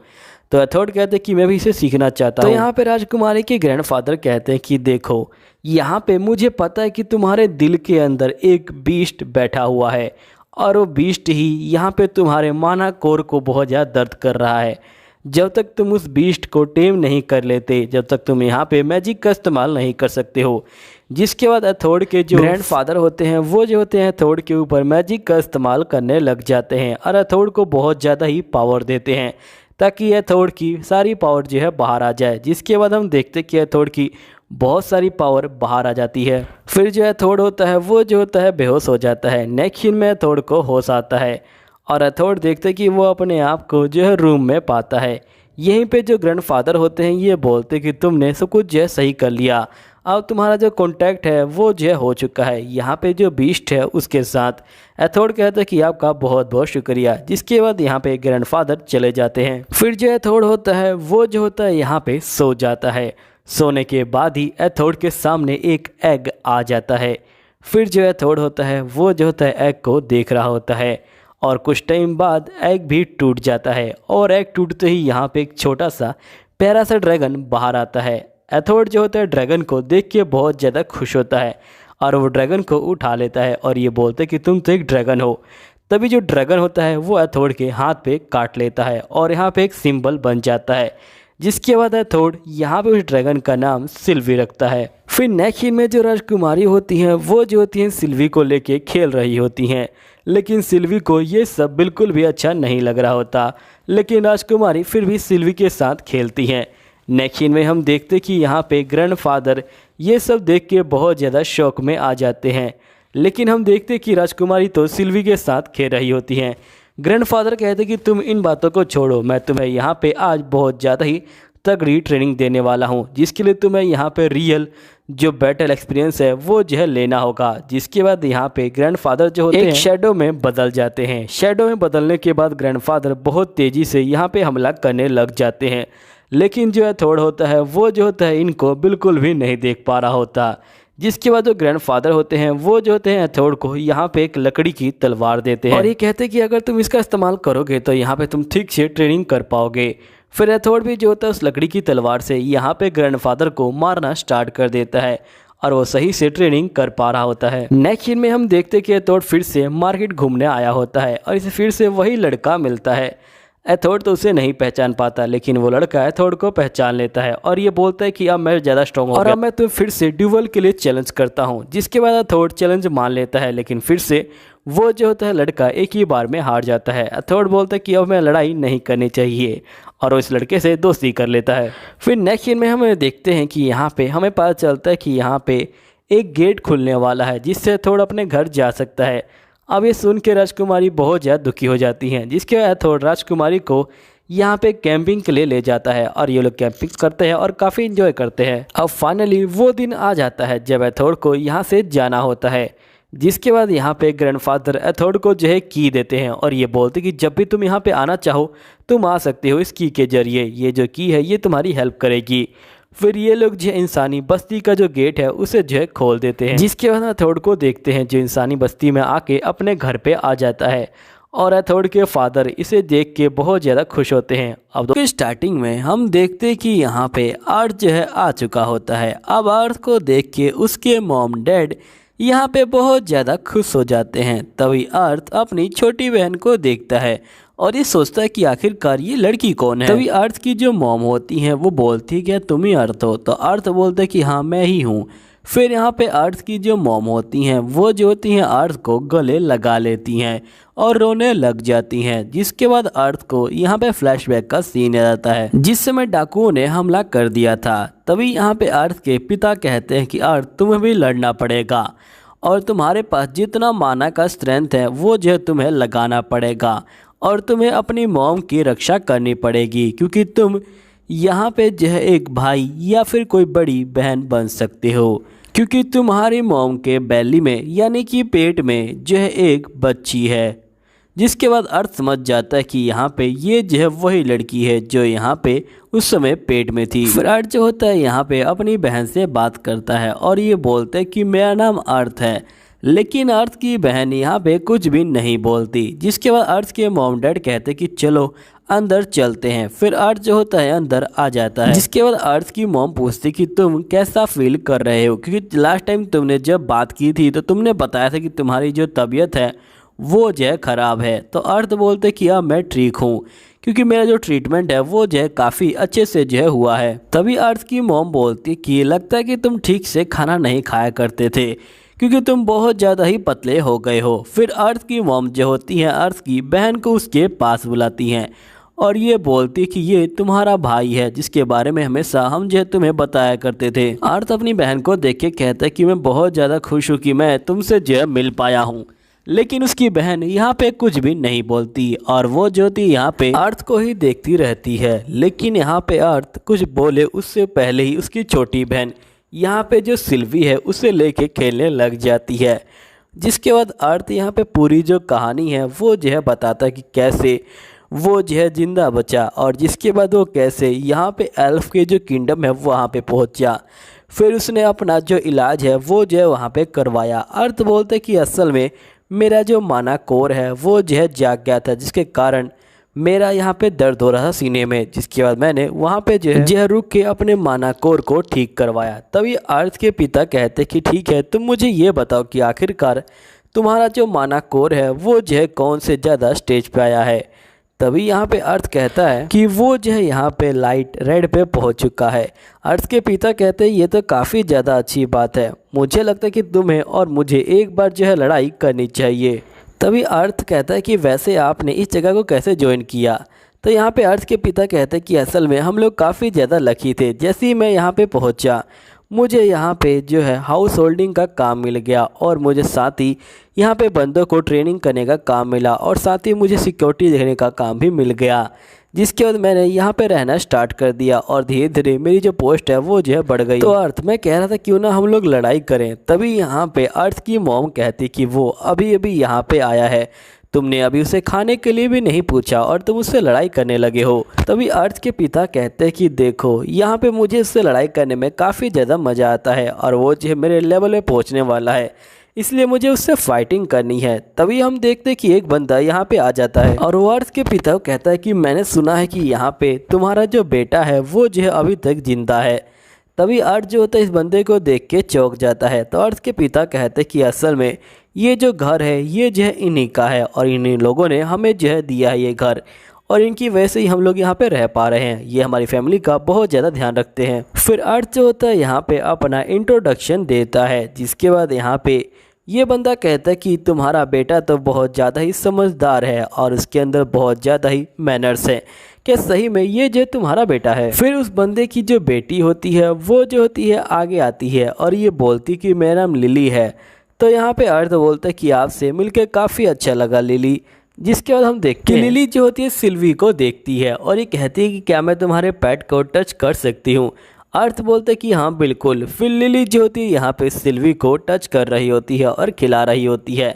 S1: तो एथोड कहते हैं कि मैं भी इसे सीखना चाहता हूँ। तो यहाँ पे राजकुमारी के ग्रैंडफादर कहते हैं कि देखो, यहाँ पे मुझे पता है कि तुम्हारे दिल के अंदर एक बीस्ट बैठा हुआ है और वो बीस्ट ही यहाँ पे तुम्हारे माना कोर को बहुत ज़्यादा दर्द कर रहा है। जब तक तुम उस बीस्ट को टेम नहीं कर लेते, जब तक तुम यहाँ पे मैजिक का इस्तेमाल नहीं कर सकते हो। जिसके बाद एथोड के जो ग्रैंडफादर होते हैं वो जो होते हैं एथोड के ऊपर मैजिक का इस्तेमाल करने लग जाते हैं और एथोड को बहुत ज़्यादा ही पावर देते हैं, ताकि एथोड की सारी पावर जो है बाहर आ जाए। जिसके बाद हम देखते कि एथोड की बहुत सारी पावर बाहर आ जाती है। फिर जो एथोड होता है वो जो होता है बेहोश हो जाता है। नेक्स्ट सीन में एथोड को होश आता है और एथोड देखते कि वो अपने आप को जो है रूम में पाता है। यहीं पे जो ग्रैंडफादर होते हैं ये बोलते कि तुमने सब कुछ जो है सही कर लिया, अब तुम्हारा जो कॉन्टैक्ट है वो जो है हो चुका है यहाँ पे जो बीस्ट है उसके साथ। एथोड कहते हैं कि आपका बहुत बहुत शुक्रिया। जिसके बाद यहाँ पे ग्रैंडफादर चले जाते हैं। फिर जो एथोड होता है वो जो होता है यहाँ पे सो जाता है। सोने के बाद ही एथोड के सामने एक एग आ जाता है। फिर जो एथोड होता है वो जो होता है एग को देख रहा होता है और कुछ टाइम बाद एग भी टूट जाता है और एग टूटते ही यहाँ पे एक छोटा सा प्यारा सा ड्रैगन बाहर आता है। एथोड जो होता है ड्रैगन को देख के बहुत ज़्यादा खुश होता है और वो ड्रैगन को उठा लेता है और ये बोलते कि तुम तो एक ड्रैगन हो। तभी जो ड्रैगन होता है वो एथोड के हाथ पे काट लेता है और यहाँ पे एक सिंबल बन जाता है। जिसके बाद एथोड यहाँ पे उस ड्रैगन का नाम सिल्वी रखता है। फिर नेक्स्ट सीन में जो राजकुमारी होती हैं वो जो होती हैं सिल्वी को लेके खेल रही होती हैं, लेकिन सिल्वी को ये सब बिल्कुल भी अच्छा नहीं लग रहा होता, लेकिन राजकुमारी फिर भी सिल्वी के साथ खेलती हैं। नेक्स्ट सीन में हम देखते कि यहाँ पे ग्रैंडफादर ये सब देख के बहुत ज़्यादा शौक में आ जाते हैं, लेकिन हम देखते कि राजकुमारी तो सिल्वी के साथ खेल रही होती हैं। ग्रैंडफादर कहते कि तुम इन बातों को छोड़ो, मैं तुम्हें यहाँ पे आज बहुत ज़्यादा ही तगड़ी ट्रेनिंग देने वाला हूँ, जिसके लिए तुम्हें यहाँ पे रियल जो बैटल एक्सपीरियंस है वो जो है लेना होगा। जिसके बाद यहाँ पे ग्रैंडफादर जो होते हैं शैडो में बदल जाते हैं। शैडो में बदलने के बाद ग्रैंडफादर बहुत तेज़ी से यहाँ पे हमला करने लग जाते हैं, लेकिन जो एथोड होता है वो जो होता है इनको बिल्कुल भी नहीं देख पा रहा होता। जिसके बाद जो ग्रैंडफादर होते हैं वो जो होते हैं एथोड को यहाँ पे एक लकड़ी की तलवार देते हैं और ये कहते हैं कि अगर तुम इसका इस्तेमाल करोगे तो यहाँ पे तुम ठीक से ट्रेनिंग कर पाओगे। फिर एथोड भी जो होता है उस लकड़ी की तलवार से यहाँ पे ग्रैंडफादर को मारना स्टार्ट कर देता है और वो सही से ट्रेनिंग कर पा रहा होता है। नेक्स्ट सीन में हम देखते हैं कि एथोड फिर से मार्केट घूमने आया होता है और इसे फिर से वही लड़का मिलता है। एथोड तो उसे नहीं पहचान पाता, लेकिन वो लड़का एथोड को पहचान लेता है और ये बोलता है कि अब मैं ज़्यादा स्ट्रॉन्ग हो गया और अब मैं तुम्हें फिर से ड्यूअल के लिए चैलेंज करता हूँ। जिसके बाद एथोड चैलेंज मान लेता है, लेकिन फिर से वो जो होता है लड़का एक ही बार में हार जाता है। एथोड बोलता है कि अब मैं लड़ाई नहीं करनी चाहिए और वो इस लड़के से दोस्ती कर लेता है। फिर नेक्स्ट सीन में हम देखते हैं कि यहाँ पे हमें पता चलता है कि यहाँ पे एक गेट खुलने वाला है जिससे एथोड अपने घर जा सकता है। अब ये सुन के राजकुमारी बहुत ज़्यादा दुखी हो जाती हैं, जिसके बाद एथोड राजकुमारी को यहाँ पे कैंपिंग के लिए ले जाता है और ये लोग कैंपिंग करते हैं और काफ़ी इंजॉय करते हैं। अब फाइनली वो दिन आ जाता है जब एथोड को यहाँ से जाना होता है। जिसके बाद यहाँ पे ग्रैंडफादर एथोड को जो है की देते हैं और ये बोलते कि जब भी तुम यहाँ पे आना चाहो तुम आ सकते हो इस की के जरिए, ये जो की है ये तुम्हारी हेल्प करेगी। फिर ये लोग जो इंसानी बस्ती का जो गेट है उसे जो है खोल देते हैं। जिसके बाद एथोड को देखते हैं जो इंसानी बस्ती में आके अपने घर पे आ जाता है और एथोड के फादर इसे देख के बहुत ज़्यादा खुश होते हैं। अब स्टार्टिंग में हम देखते हैं कि यहाँ पे अर्थ जो है आ चुका होता है। अब अर्थ को देख के उसके मॉम डैड यहाँ पे बहुत ज़्यादा खुश हो जाते हैं। तभी अर्थ अपनी छोटी बहन को देखता है और ये सोचता है कि आखिरकार ये लड़की कौन है। तभी अर्थ की जो मॉम होती हैं वो बोलती है क्या तुम ही अर्थ हो? तो अर्थ बोलता है कि हाँ मैं ही हूँ। फिर यहाँ पे अर्थ की जो मॉम होती हैं वो जो होती हैं अर्थ को गले लगा लेती हैं और रोने लग जाती हैं। जिसके बाद अर्थ को यहाँ पे फ्लैशबैक का सीन आ जाता है जिस समय डाकुओं ने हमला कर दिया था। तभी यहाँ पे अर्थ के पिता कहते हैं कि अर्थ तुम्हें भी लड़ना पड़ेगा और तुम्हारे पास जितना माना का स्ट्रेंथ है वो जो है तुम्हें लगाना पड़ेगा और तुम्हें अपनी मॉम की रक्षा करनी पड़ेगी, क्योंकि तुम यहाँ पे जो है एक भाई या फिर कोई बड़ी बहन बन सकते हो, क्योंकि तुम्हारी मॉम के बेली में यानी कि पेट में जो है एक बच्ची है। जिसके बाद अर्थ समझ जाता है कि यहाँ पे ये जो है वही लड़की है जो यहाँ पे उस समय पेट में थी। फिर अर्थ जो होता है यहाँ पे अपनी बहन से बात करता है और ये बोलता है कि मेरा नाम अर्थ है, लेकिन अर्थ की बहन यहाँ पे कुछ भी नहीं बोलती। जिसके बाद अर्थ के मॉम डैड कहते कि चलो अंदर चलते हैं। फिर अर्थ जो होता है अंदर आ जाता है। जिसके बाद अर्थ की मॉम पूछती कि तुम कैसा फील कर रहे हो, क्योंकि लास्ट टाइम तुमने जब बात की थी तो तुमने बताया था कि तुम्हारी जो तबीयत है वो जो है ख़राब है। तो अर्थ बोलते कि अब मैं ठीक हूँ, क्योंकि मेरा जो ट्रीटमेंट है वो जो है काफ़ी अच्छे से जो है हुआ है। तभी अर्थ की मॉम बोलती कि लगता है कि तुम ठीक से खाना नहीं खाया करते थे, क्योंकि तुम बहुत ज़्यादा ही पतले हो गए हो। फिर अर्थ की मॉम जो होती हैं अर्थ की बहन को उसके पास बुलाती हैं और ये बोलती कि ये तुम्हारा भाई है जिसके बारे में हमेशा हम जो है तुम्हें बताया करते थे। अर्थ अपनी बहन को देख के कहता है कि मैं बहुत ज़्यादा खुश हूँ कि मैं तुमसे जो है मिल पाया हूँ। लेकिन उसकी बहन यहाँ पे कुछ भी नहीं बोलती और वो जो थी यहाँ पे अर्थ को ही देखती रहती है। लेकिन यहाँ पे अर्थ कुछ बोले उससे पहले ही उसकी छोटी बहन यहाँ पे जो सिल्वी है उसे लेके खेलने लग जाती है। जिसके बाद अर्थ यहाँ पे पूरी जो कहानी है वो जो है बताता है कि कैसे वो जो है जिंदा बचा और जिसके बाद वो कैसे यहाँ पे एल्फ के जो किंगडम है वहाँ पे पहुँचा। फिर उसने अपना जो इलाज है वो जो है वहाँ पे करवाया। अर्थ बोलते कि असल में मेरा जो माना कोर है वो जो है जाग गया था, जिसके कारण मेरा यहाँ पे दर्द हो रहा था सीने में। जिसके बाद मैंने वहाँ पे जो है रुक के अपने माना कोर को ठीक करवाया। तभी अर्थ के पिता कहते कि ठीक है तुम मुझे ये बताओ कि आखिरकार तुम्हारा जो माना कोर है वो जो है कौन से ज़्यादा स्टेज पे आया है। तभी यहाँ पे अर्थ कहता है कि वो जो है यहाँ पे लाइट रेड पे पहुँच चुका है। अर्थ के पिता कहते हैं ये तो काफ़ी ज़्यादा अच्छी बात है, मुझे लगता है कि तुम्हें और मुझे एक बार जो है लड़ाई करनी चाहिए। तभी अर्थ कहता है कि वैसे आपने इस जगह को कैसे ज्वाइन किया। तो यहाँ पे अर्थ के पिता कहते हैं कि असल में हम लोग काफ़ी ज़्यादा लकी थे। जैसे ही मैं यहाँ पे पहुँचा मुझे यहाँ पे जो है हाउस होल्डिंग का काम मिल गया और मुझे साथ ही यहाँ पे बंदों को ट्रेनिंग करने का काम मिला और साथ ही मुझे सिक्योरिटी देखने का काम भी मिल गया। जिसके बाद मैंने यहाँ पे रहना स्टार्ट कर दिया और धीरे धीरे मेरी जो पोस्ट है वो जो है बढ़ गई। तो अर्थ मैं कह रहा था क्यों ना हम लोग लड़ाई करें। तभी यहाँ पे अर्थ की मॉम कहती कि वो अभी अभी यहाँ पे आया है तुमने अभी उसे खाने के लिए भी नहीं पूछा और तुम उससे लड़ाई करने लगे हो। तभी अर्थ के पिता कहते हैं कि देखो यहाँ पे मुझे उससे लड़ाई करने में काफ़ी ज़्यादा मज़ा आता है और वो जो है मेरे लेवल में पहुँचने वाला है, इसलिए मुझे उससे फाइटिंग करनी है। तभी हम देखते हैं कि एक बंदा यहाँ पे आ जाता है और वो अर्थ के पिता को कहता है कि मैंने सुना है कि यहाँ पे तुम्हारा जो बेटा है वो जो है अभी तक जिंदा है। तभी अर्थ जो होता है इस बंदे को देख के चौंक जाता है। तो अर्थ के पिता कहते हैं कि असल में ये जो घर है ये जो है इन्हीं का है और इन्हीं लोगों ने हमें जो है दिया है ये घर, और इनकी वजह से ही हम लोग यहाँ पे रह पा रहे हैं। ये हमारी फैमिली का बहुत ज़्यादा ध्यान रखते हैं। फिर अर्थ जो होता है यहाँ पे अपना इंट्रोडक्शन देता है, जिसके बाद यहाँ पे ये बंदा कहता है कि तुम्हारा बेटा तो बहुत ज़्यादा ही समझदार है और उसके अंदर बहुत ज़्यादा ही मैनर्स है। क्या सही में ये जो तुम्हारा बेटा है? फिर उस बंदे की जो बेटी होती है वो जो होती है आगे आती है और ये बोलती कि मेरा नाम लिली है। तो यहाँ पे अर्थ बोलता है कि आपसे मिलकर काफ़ी अच्छा लगा लिली। जिसके बाद हम देखते हैं लिली जो होती है सिल्वी को देखती है और ये कहती है कि क्या मैं तुम्हारे पेट को टच कर सकती हूँ? अर्थ बोलते कि हाँ बिल्कुल। फिर लिली जो होती है यहाँ पे सिल्वी को टच कर रही होती है और खिला रही होती है।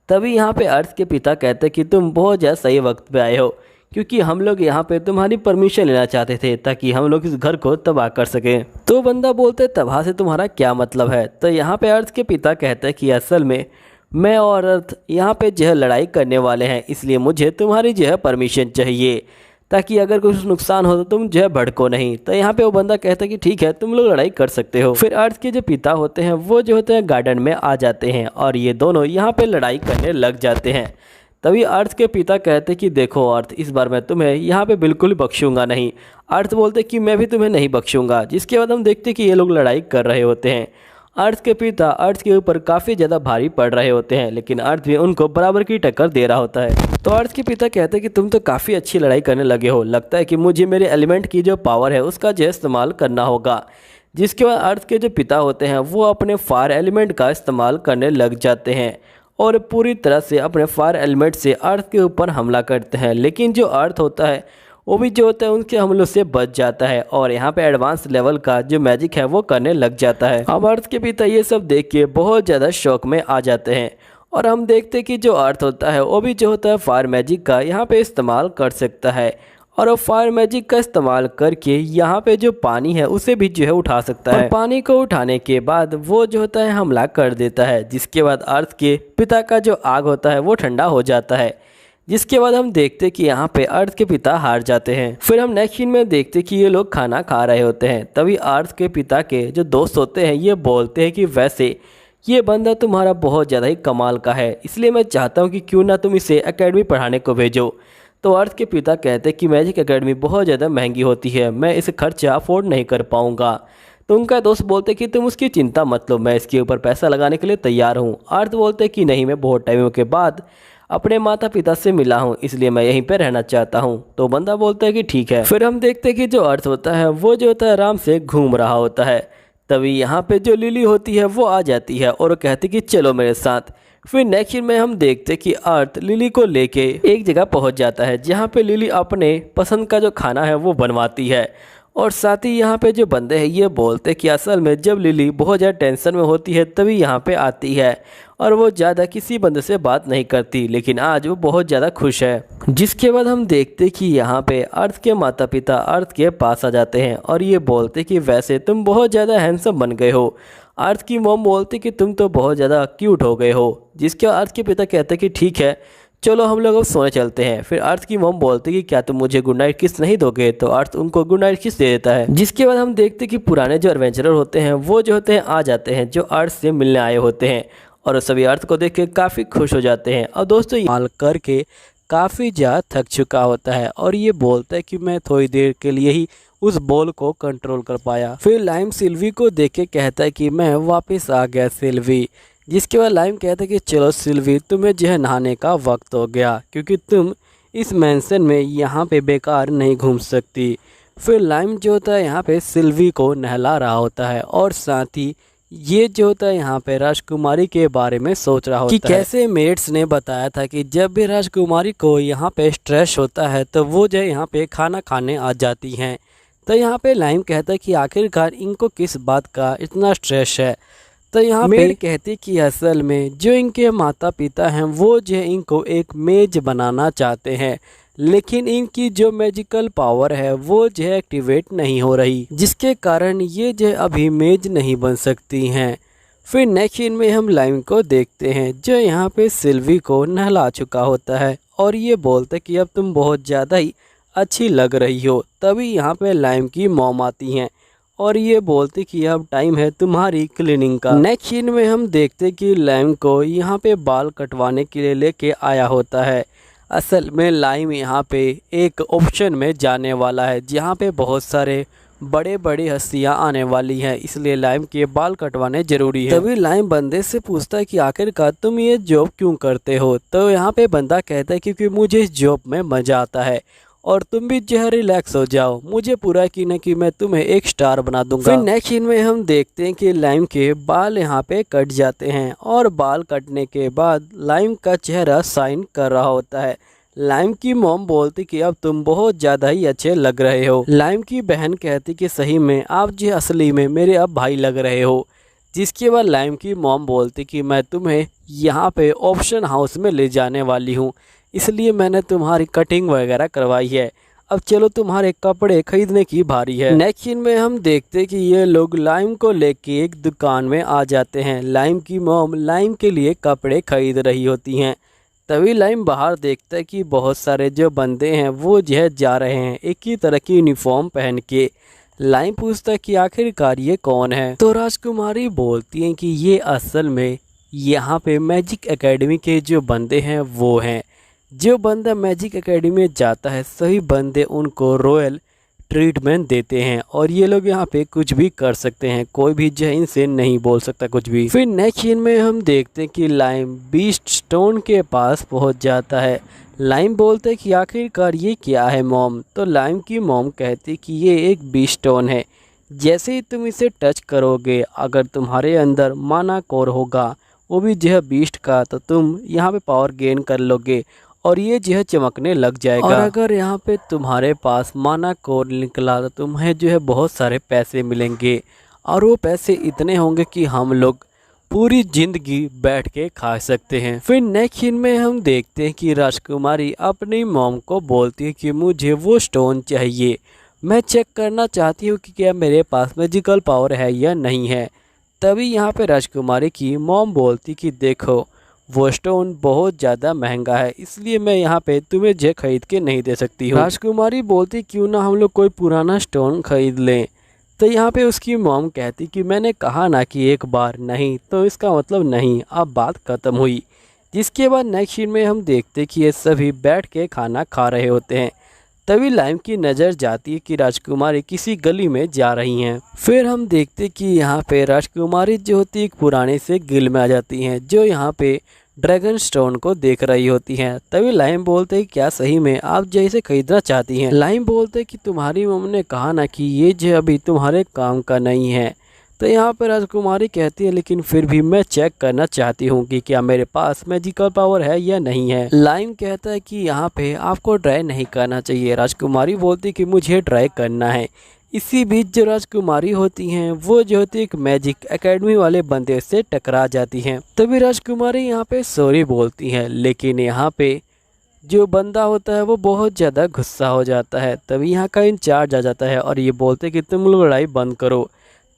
S1: तभी यहाँ पे अर्थ के पिता कहते हैं कि तुम बहुत ज़्यादा सही वक्त पे आए हो, क्योंकि हम लोग यहाँ पे तुम्हारी परमिशन लेना चाहते थे ताकि हम लोग इस घर को तबाह कर सकें। तो बंदा बोलते तबाह से तुम्हारा क्या मतलब है? तो यहाँ पे अर्थ के पिता कहते हैं कि असल में मैं और अर्थ यहाँ पे जो है लड़ाई करने वाले हैं, इसलिए मुझे तुम्हारी जो है परमिशन चाहिए ताकि अगर कुछ नुकसान हो तो तुम जो है भड़को नहीं। तो यहाँ पे वो बंदा कहता है कि ठीक है तुम लोग लड़ाई कर सकते हो। फिर अर्थ के जो पिता होते हैं वो जो होते हैं गार्डन में आ जाते हैं और ये दोनों यहाँ पे लड़ाई करने लग जाते हैं। तभी अर्थ के पिता कहते कि देखो अर्थ, इस बार मैं तुम्हें यहाँ पे बिल्कुल बख्शूंगा नहीं। अर्थ बोलते कि मैं भी तुम्हें नहीं बख्शूंगा। जिसके बाद हम देखते कि ये लोग लड़ाई कर रहे होते हैं। अर्थ के पिता अर्थ के ऊपर काफ़ी ज़्यादा भारी पड़ रहे होते हैं, लेकिन अर्थ भी उनको बराबर की टक्कर दे रहा होता है। तो अर्थ के पिता कहते हैं कि तुम तो काफ़ी अच्छी लड़ाई करने लगे हो, लगता है कि मुझे मेरे एलिमेंट की जो पावर है उसका जो इस्तेमाल करना होगा। जिसके बाद अर्थ के जो पिता होते हैं वो अपने फायर एलिमेंट का इस्तेमाल करने लग जाते हैं और पूरी तरह से अपने फायर एलिमेंट से अर्थ के ऊपर हमला करते हैं। लेकिन जो अर्थ होता है वो भी जो होता है उनके हमलों से बच जाता है और यहाँ पे एडवांस लेवल का जो मैजिक है वो करने लग जाता है। अब अर्थ के पिता ये सब देख के बहुत ज़्यादा शौक में आ जाते हैं और हम देखते हैं कि जो अर्थ होता है वो भी जो होता है फायर मैजिक का यहाँ पे इस्तेमाल कर सकता है और वो फायर मैजिक का इस्तेमाल करके यहाँ पे जो पानी है उसे भी जो है उठा सकता है। पानी को उठाने के बाद वो जो होता है हमला कर देता है। जिसके बाद अर्थ के पिता का जो आग होता है वो ठंडा हो जाता है। जिसके बाद हम देखते कि यहाँ पे अर्थ के पिता हार जाते हैं। फिर हम नेक्स्ट सीन में देखते कि ये लोग खाना खा रहे होते हैं। तभी अर्थ के पिता के जो दोस्त होते हैं ये बोलते हैं कि वैसे ये बंदा तुम्हारा बहुत ज़्यादा ही कमाल का है, इसलिए मैं चाहता हूँ कि क्यों ना तुम इसे एकेडमी पढ़ाने को भेजो। तो अर्थ के पिता कहते हैं कि मैजिक एकेडमी बहुत ज़्यादा महंगी होती है, मैं इसे खर्चा अफोर्ड नहीं कर पाऊँगा। तो उनका दोस्त बोलते कि तुम उसकी चिंता मत लो, मैं इसके ऊपर पैसा लगाने के लिए तैयार हूँ। अर्थ बोलते कि नहीं, मैं बहुत टाइमों के बाद अपने माता पिता से मिला हूँ, इसलिए मैं यहीं पे रहना चाहता हूँ। तो बंदा बोलता है कि ठीक है। फिर हम देखते हैं कि जो अर्थ होता है वो जो होता है आराम से घूम रहा होता है। तभी यहाँ पे जो लिली होती है वो आ जाती है और वो कहती कि चलो मेरे साथ। फिर नेक्स्ट में हम देखते कि अर्थ लिली को लेके एक जगह पहुँच जाता है जहाँ पे लिली अपने पसंद का जो खाना है वो बनवाती है। और साथ ही यहाँ पे जो बंदे हैं ये बोलते कि असल में जब लिली बहुत ज़्यादा टेंशन में होती है तभी यहाँ पे आती है और वो ज़्यादा किसी बंदे से बात नहीं करती, लेकिन आज वो बहुत ज़्यादा खुश है। जिसके बाद हम देखते कि यहाँ पे अर्थ के माता पिता अर्थ के पास आ जाते हैं और ये बोलते कि वैसे तुम बहुत ज़्यादा हैंडसम बन गए हो। अर्थ की मॉम बोलती कि तुम तो बहुत ज़्यादा क्यूट हो गए हो। जिसके अर्थ के पिता कहते कि ठीक है चलो हम लोग अब सोने चलते हैं। फिर अर्थ की मॉम बोलती कि क्या तुम मुझे गुड नाइट किस नहीं दोगे? तो अर्थ उनको गुड नाइट किस दे देता है। जिसके बाद हम देखते कि पुराने जो एडवेंचरर होते हैं वो जो होते हैं आ जाते हैं जो अर्थ से मिलने आए होते हैं और सभी अर्थ को देख के काफ़ी खुश हो जाते हैं। और दोस्तों माल करके काफ़ी ज़्यादा थक चुका होता है और ये बोलता है कि मैं थोड़ी देर के लिए ही उस बॉल को कंट्रोल कर पाया। फिर लाइम सिल्वी को देख के कहता है कि मैं वापस आ गया सिल्वी। जिसके बाद लाइम कहता है कि चलो सिल्वी तुम्हें जो है नहाने का वक्त हो गया, क्योंकि तुम इस मैंसन में यहाँ पे बेकार नहीं घूम सकती। फिर लाइम जो होता है यहाँ पे सिल्वी को नहला रहा होता है और साथ ही ये जो होता है यहाँ पे राजकुमारी के बारे में सोच रहा होता है कि कैसे मेट्स ने बताया था कि जब भी राजकुमारी को यहाँ पे स्ट्रेस होता है तो वो जो यहाँ पे खाना खाने आ जाती हैं। तो यहाँ पे लाइम कहता है कि आखिरकार इनको किस बात का इतना स्ट्रेस है।
S2: तो यहाँ पे कहते कि असल में जो इनके माता पिता हैं वो जो इनको एक मेज बनाना चाहते हैं, लेकिन इनकी जो मैजिकल पावर है वो जो है एक्टिवेट नहीं हो रही, जिसके कारण ये जो अभी मेज नहीं बन सकती हैं। फिर नेक्स्ट सीन में हम लाइम को देखते हैं जो यहाँ पे सिल्वी को नहला चुका होता है और ये बोलते कि अब तुम बहुत ज़्यादा ही अच्छी लग रही हो। तभी यहाँ पे लाइम की मॉम आती हैं और ये बोलते कि अब टाइम है तुम्हारी क्लीनिंग का। नेक्स्ट सीन में हम देखते कि लाइम को यहाँ पे बाल कटवाने के लिए लेके आया होता है। असल में लाइम यहाँ पे एक ऑप्शन में जाने वाला है जहाँ पे बहुत सारे बड़े बड़े हस्तियाँ आने वाली हैं, इसलिए लाइम के बाल कटवाने जरूरी है। तभी लाइम बंदे से पूछता है कि आखिरकार तुम ये जॉब क्यों करते हो। तो यहाँ पे बंदा कहता है क्योंकि मुझे इस जॉब में मज़ा आता है और तुम भी जो है रिलैक्स हो जाओ, मुझे पूरा की न कि मैं तुम्हें एक स्टार बना दूंगा। फिर नेक्स्ट सीन में हम देखते हैं कि लाइम के बाल यहाँ पे कट जाते हैं और बाल कटने के बाद लाइम का चेहरा साइन कर रहा होता है। लाइम की मॉम बोलती कि अब तुम बहुत ज़्यादा ही अच्छे लग रहे हो। लाइम की बहन कहती कि सही में आप जो असली में मेरे अब भाई लग रहे हो। जिसके बाद लाइम की मॉम बोलती कि मैं तुम्हें यहाँ पे ऑप्शन हाउस में ले जाने वाली हूँ, इसलिए मैंने तुम्हारी कटिंग वगैरह करवाई है, अब चलो तुम्हारे कपड़े खरीदने की बारी है। नेक्स्ट सीन में हम देखते कि ये लोग लाइम को लेके एक दुकान में आ जाते हैं। लाइम की मॉम लाइम के लिए कपड़े खरीद रही होती हैं। तभी लाइम बाहर देखता है कि बहुत सारे जो बंदे हैं वो जो जा रहे हैं एक ही तरह की यूनिफॉर्म पहन के। लाइम पूछता है कि आखिरकार ये कौन है। तो राजकुमारी बोलती हैं कि ये असल में यहाँ पे मैजिक एकेडमी के जो बंदे हैं वो हैं। जो बंदा मैजिक एकेडमी में जाता है सभी बंदे उनको रॉयल ट्रीटमेंट देते हैं और ये लोग यहाँ पे कुछ भी कर सकते हैं, कोई भी जो इनसे नहीं बोल सकता कुछ भी। फिर नेक्स्ट सीन में हम देखते हैं कि लाइम बीस्ट स्टोन के पास पहुँच जाता है। लाइम बोलते हैं कि आखिरकार ये क्या है मॉम। तो लाइम की मॉम कहती कि ये एक बीस्ट स्टोन है, जैसे ही तुम इसे टच करोगे अगर तुम्हारे अंदर माना कोर होगा वो भी जो है बीस्ट का, तो तुम यहाँ पे पावर गेन कर लोगे और ये जो है चमकने लग जाएगा। और अगर यहाँ पे तुम्हारे पास माना कोर निकला तो तुम्हें जो है बहुत सारे पैसे मिलेंगे और वो पैसे इतने होंगे कि हम लोग पूरी जिंदगी बैठ के खा सकते हैं। फिर नेक्स्ट सीन में हम देखते हैं कि राजकुमारी अपनी मॉम को बोलती है कि मुझे वो स्टोन चाहिए, मैं चेक करना चाहती हूँ कि क्या मेरे पास मैजिकल पावर है या नहीं है। तभी यहाँ पे राजकुमारी की मॉम बोलती कि देखो वो स्टोन बहुत ज़्यादा महंगा है, इसलिए मैं यहाँ पे तुम्हें जे खरीद के नहीं दे सकती हूँ। राजकुमारी बोलती क्यों ना हम लोग कोई पुराना स्टोन खरीद लें। तो यहाँ पे उसकी मॉम कहती कि मैंने कहा ना कि एक बार नहीं तो इसका मतलब नहीं, अब बात ख़त्म हुई। जिसके बाद नेक्स्ट सीन में हम देखते कि ये सभी बैठ के खाना खा रहे होते हैं। तभी लाइम की नज़र जाती है कि राजकुमारी किसी गली में जा रही हैं। फिर हम देखते कि यहाँ पे राजकुमारी जो होती है एक पुराने से गिल में आ जाती हैं जो यहाँ पे ड्रैगन स्टोन को देख रही होती हैं। तभी लाइम बोलते हैं क्या सही में आप जैसे खरीदना चाहती हैं। लाइम बोलते हैं कि तुम्हारी मम्मी ने कहा ना कि ये जो अभी तुम्हारे काम का नहीं है। तो यहाँ पर राजकुमारी कहती है लेकिन फिर भी मैं चेक करना चाहती हूँ कि क्या मेरे पास मैजिकल पावर है या नहीं है। लाइम कहता है कि यहाँ पे आपको ट्राई नहीं करना चाहिए। राजकुमारी बोलती है कि मुझे ट्राई करना है। इसी बीच जो राजकुमारी होती हैं वो जो होती है एक मैजिक एकेडमी वाले बंदे से टकरा जाती हैं। तभी राजकुमारी यहाँ पे सॉरी बोलती हैं, लेकिन यहाँ पे जो बंदा होता है वो बहुत ज़्यादा गुस्सा हो जाता है। तभी यहाँ का इंचार्ज आ जाता है और ये बोलते कि तुम लोग लड़ाई बंद करो।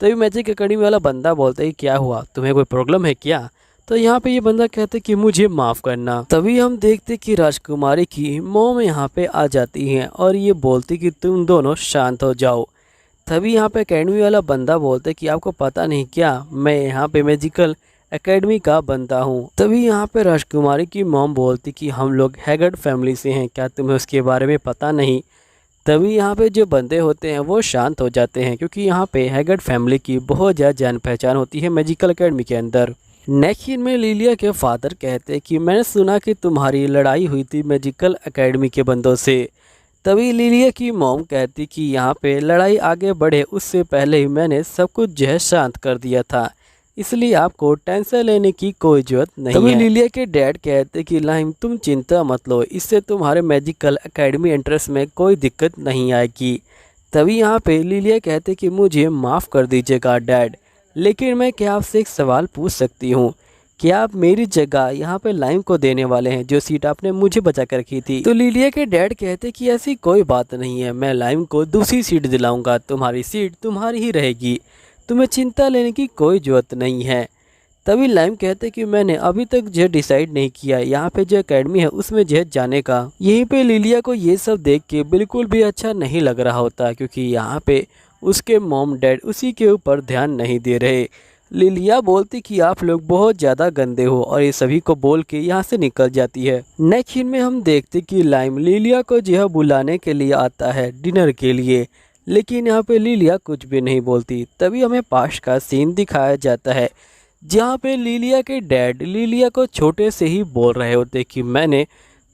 S2: तभी मैजिक एकेडमी वाला बंदा बोलता है क्या हुआ, तुम्हें कोई प्रॉब्लम है क्या। तो यहाँ पे ये बंदा कहते कि मुझे माफ़ करना। तभी हम देखते कि राजकुमारी की मॉम यहाँ पे आ जाती हैं और ये बोलती कि तुम दोनों शांत हो जाओ। तभी यहाँ पे एकेडमी वाला बंदा बोलते कि आपको पता नहीं क्या, मैं यहाँ पे मैजिकल एकेडमी का बंदा हूँ। तभी यहाँ पे राजकुमारी की मॉम बोलती कि हम लोग हैगर्ड फैमिली से हैं, क्या तुम्हें उसके बारे में पता नहीं। तभी यहाँ पे जो बंदे होते हैं वो शांत हो जाते हैं क्योंकि यहाँ पे हैगर्ड फैमिली की बहुत ज़्यादा जान पहचान होती है मैजिकल एकेडमी के अंदर। नेक्स्ट सीन में लिलिया के फादर कहते हैं कि मैंने सुना कि तुम्हारी लड़ाई हुई थी मैजिकल एकेडमी के बंदों से। तभी लिलिया की मॉम कहती कि यहाँ पे लड़ाई आगे बढ़े उससे पहले ही मैंने सब कुछ जो है शांत कर दिया था, इसलिए आपको टेंशन लेने की कोई जरूरत नहीं है। तभी लिलिया के डैड कहते कि लाइम तुम चिंता मत लो, इससे तुम्हारे मैजिकल एकेडमी एंट्रेंस में कोई दिक्कत नहीं आएगी। तभी यहाँ पे लिलिया कहते कि मुझे माफ़ कर दीजिएगा डैड, लेकिन मैं क्या आपसे एक सवाल पूछ सकती हूँ, क्या आप मेरी जगह यहाँ पे लाइम को देने वाले हैं, जो सीट आपने मुझे बचा कर रखी थी? तो लिलिया के डैड कहते कि ऐसी कोई बात नहीं है, मैं लाइम को दूसरी सीट दिलाऊंगा, तुम्हारी सीट तुम्हारी ही रहेगी, तुम्हें चिंता लेने की कोई जरूरत नहीं है। तभी लाइम कहते कि मैंने अभी तक जो डिसाइड नहीं किया यहाँ पे जो एकेडमी है उसमें जो जाने का। यहीं पे लिलिया को ये सब देख के बिल्कुल भी अच्छा नहीं लग रहा होता, क्योंकि यहाँ पे उसके मॉम डैड उसी के ऊपर ध्यान नहीं दे रहे। लिलिया बोलती कि आप लोग बहुत ज़्यादा गंदे हो और ये सभी को बोल के यहाँ से निकल जाती है। नेक्स्ट सीन में हम देखते कि लाइम लिलिया को जो है बुलाने के लिए आता है डिनर के लिए, लेकिन यहाँ पे लिलिया कुछ भी नहीं बोलती। तभी हमें पास्ट का सीन दिखाया जाता है, जहाँ पे लिलिया के डैड लिलिया को छोटे से ही बोल रहे होते कि मैंने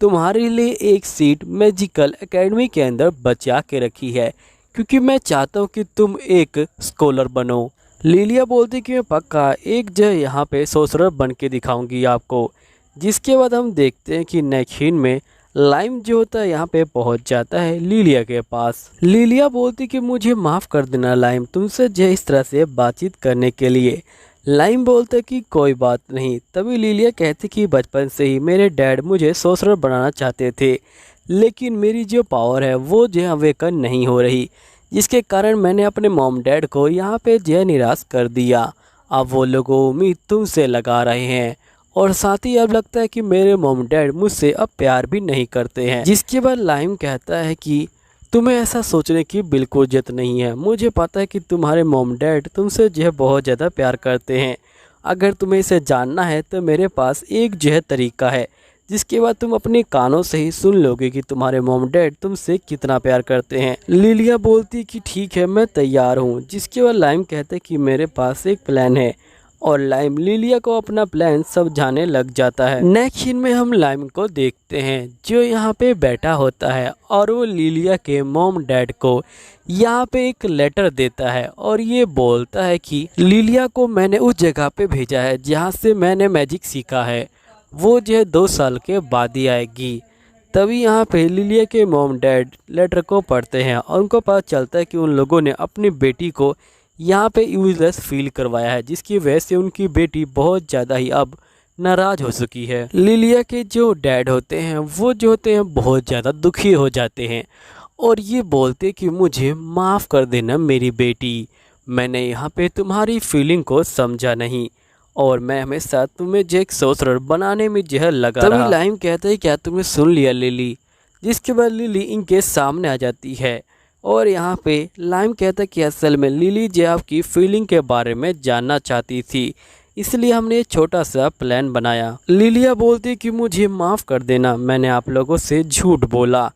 S2: तुम्हारे लिए एक सीट मैजिकल एकेडमी के अंदर बचा के रखी है, क्योंकि मैं चाहता हूँ कि तुम एक स्कॉलर बनो। लिलिया बोलती कि मैं पक्का एक जो यहाँ पे सोसरर बन के दिखाऊंगी आपको। जिसके बाद हम देखते हैं कि नेक्स्ट सीन में लाइम जो होता है यहाँ पे पहुँच जाता है लिलिया के पास। लिलिया बोलती कि मुझे माफ़ कर देना लाइम, तुमसे जो इस तरह से बातचीत करने के लिए। लाइम बोलते कि कोई बात नहीं। तभी लिलिया कहती कि बचपन से ही मेरे डैड मुझे सोसरर बनाना चाहते थे, लेकिन मेरी जो पावर है वो जो है अवेकन नहीं हो रही, जिसके कारण मैंने अपने मॉम डैड को यहाँ पे जो निराश कर दिया। अब वो लोग उम्मीद तुमसे लगा रहे हैं, और साथ ही अब लगता है कि मेरे मॉम डैड मुझसे अब प्यार भी नहीं करते हैं। जिसके बाद लाइम कहता है कि तुम्हें ऐसा सोचने की बिल्कुल जरूरत नहीं है, मुझे पता है कि तुम्हारे मॉम डैड तुमसे जो है बहुत ज़्यादा प्यार करते हैं। अगर तुम्हें इसे जानना है तो मेरे पास एक जो है तरीका है, जिसके बाद तुम अपने कानों से ही सुन लोगे कि तुम्हारे मॉम डैड तुमसे कितना प्यार करते हैं। लिलिया बोलती कि ठीक है मैं तैयार हूँ। जिसके बाद लाइम कहते कि मेरे पास एक प्लान है, और लाइम लिलिया को अपना प्लान समझाने लग जाता है। नेक्स्ट सीन में हम लाइम को देखते हैं जो यहाँ पे बैठा होता है, और वो लिलिया के मॉम डैड को यहाँ पे एक लेटर देता है, और ये बोलता है कि लिलिया को मैंने उस जगह पे भेजा है जहाँ से मैंने मैजिक सीखा है, वो जो है 2 साल के बाद ही आएगी। तभी यहाँ पे लिलिया के मॉम डैड लेटर को पढ़ते हैं, और उनको पता चलता है कि उन लोगों ने अपनी बेटी को यहाँ पे यूजलेस फील करवाया है, जिसकी वजह से उनकी बेटी बहुत ज़्यादा ही अब नाराज़ हो चुकी है। लिलिया के जो डैड होते हैं वो जो होते हैं बहुत ज़्यादा दुखी हो जाते हैं, और ये बोलते कि मुझे माफ़ कर देना मेरी बेटी, मैंने यहाँ पे तुम्हारी फीलिंग को समझा नहीं, और मैं हमेशा तुम्हें जो एक सोसरर बनाने में जहर लगा रहा। तभी लाइम कहते हैं क्या तुमने सुन लिया लिली? जिसके बाद लिली इनके सामने आ जाती है, और यहाँ पे लाइम कहता है कि असल में लिली जो आपकी फीलिंग के बारे में जानना चाहती थी, इसलिए हमने एक छोटा सा प्लान बनाया। लिलिया बोलती कि मुझे माफ़ कर देना, मैंने आप लोगों से झूठ बोला।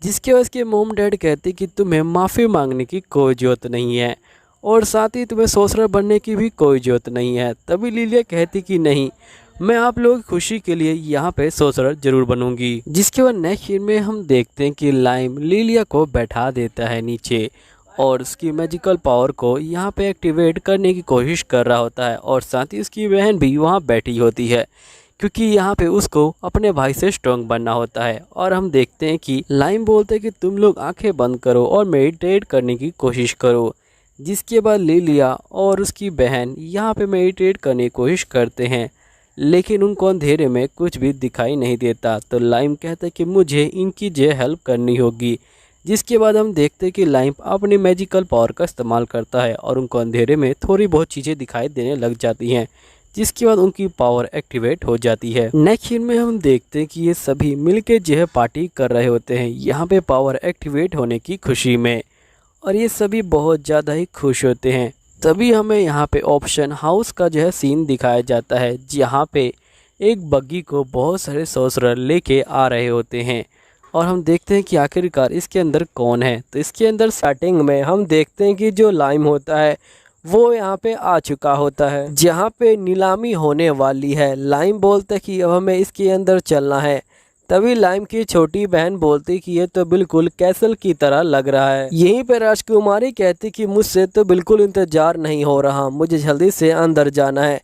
S2: जिसके वजह के मॉम डैड कहते कि तुम्हें माफ़ी मांगने की कोई ज़रूरत नहीं है, और साथ ही तुम्हें सोसरर बनने की भी कोई ज़रूरत नहीं है। तभी लिलिया कहती कि नहीं, मैं आप लोगों की खुशी के लिए यहाँ पे सोसरर जरूर बनूंगी। जिसके बाद नेक्स्ट सीन में हम देखते हैं कि लाइम लिलिया को बैठा देता है नीचे, और उसकी मैजिकल पावर को यहाँ पे एक्टिवेट करने की कोशिश कर रहा होता है, और साथ ही उसकी बहन भी वहाँ बैठी होती है, क्योंकि यहाँ पे उसको अपने भाई से स्ट्रॉन्ग बनना होता है। और हम देखते हैं कि लाइम बोलते हैं कि तुम लोग आंखें बंद करो और मेडिटेट करने की कोशिश करो। जिसके बाद लिलिया और उसकी बहन यहाँ पे मेडिटेट करने की कोशिश करते हैं, लेकिन उनको अंधेरे में कुछ भी दिखाई नहीं देता। तो लाइम कहता है कि मुझे इनकी जो हेल्प करनी होगी। जिसके बाद हम देखते हैं कि लाइम अपनी मैजिकल पावर का इस्तेमाल करता है, और उनको अंधेरे में थोड़ी बहुत चीज़ें दिखाई देने लग जाती हैं, जिसके बाद उनकी पावर एक्टिवेट हो जाती है। नेक्स्ट सीन में हम देखते हैं कि ये सभी मिलके जो है पार्टी कर रहे होते हैं यहाँ पे पावर एक्टिवेट होने की खुशी में, और ये सभी बहुत ज़्यादा ही खुश होते हैं। तभी हमें यहाँ पे ऑप्शन हाउस का जो है सीन दिखाया जाता है, जहाँ पे एक बग्गी को बहुत सारे सोसरर लेके आ रहे होते हैं, और हम देखते हैं कि आखिरकार इसके अंदर कौन है। तो इसके अंदर स्टार्टिंग में हम देखते हैं कि जो लाइम होता है वो यहाँ पे आ चुका होता है, जहाँ पे नीलामी होने वाली है। लाइम बोलता है कि अब हमें इसके अंदर चलना है। तभी लाइम की छोटी बहन बोलती कि ये तो बिल्कुल कैसल की तरह लग रहा है। यहीं पे राजकुमारी कहती कि मुझसे तो बिल्कुल इंतजार नहीं हो रहा, मुझे जल्दी से अंदर जाना है।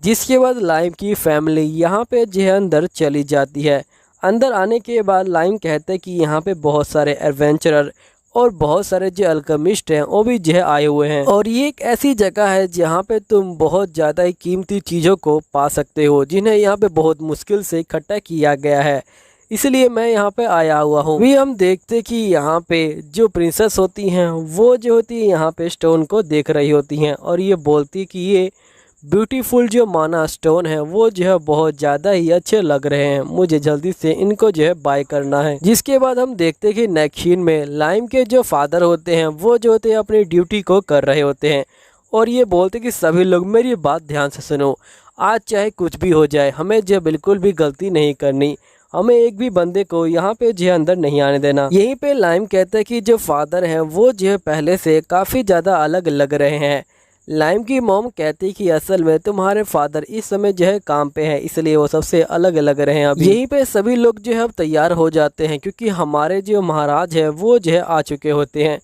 S2: जिसके बाद लाइम की फैमिली यहाँ पे जो है अंदर चली जाती है। अंदर आने के बाद लाइम कहते हैं कि यहाँ पे बहुत सारे एडवेंचरर और बहुत सारे जो अल्केमिस्ट हैं वो भी जो है आए हुए हैं। और ये एक ऐसी जगह है जहाँ पे तुम बहुत ज़्यादा ही कीमती चीज़ों को पा सकते हो, जिन्हें यहाँ पे बहुत मुश्किल से इकट्ठा किया गया है, इसलिए मैं यहाँ पे आया हुआ हूँ। भी हम देखते कि यहाँ पे जो प्रिंसेस होती हैं वो जो होती है यहाँ पे स्टोन को देख रही होती हैं और ये बोलती कि ये ब्यूटीफुल जो माना स्टोन है वो जो है बहुत ज़्यादा ही अच्छे लग रहे हैं, मुझे जल्दी से इनको जो है बाय करना है। जिसके बाद हम देखते कि नेक्स्ट सीन में लाइम के जो फादर होते हैं वो जो होते हैं अपनी ड्यूटी को कर रहे होते हैं और ये बोलते कि सभी लोग मेरी बात ध्यान से सुनो, आज चाहे कुछ भी हो जाए हमें जो बिल्कुल भी गलती नहीं करनी, हमें एक भी बंदे को यहाँ पे जो अंदर नहीं आने देना। यहीं पे लाइम कहता है कि जो फादर हैं वो जो है पहले से काफ़ी ज़्यादा अलग लग रहे हैं। लाइम की मॉम कहती कि असल में तुम्हारे फादर इस समय जो है काम पे हैं, इसलिए वो सबसे अलग लग रहे हैं। अब यहीं पे सभी लोग जो है अब तैयार हो जाते हैं क्योंकि हमारे जो महाराज है वो जो है आ चुके होते हैं।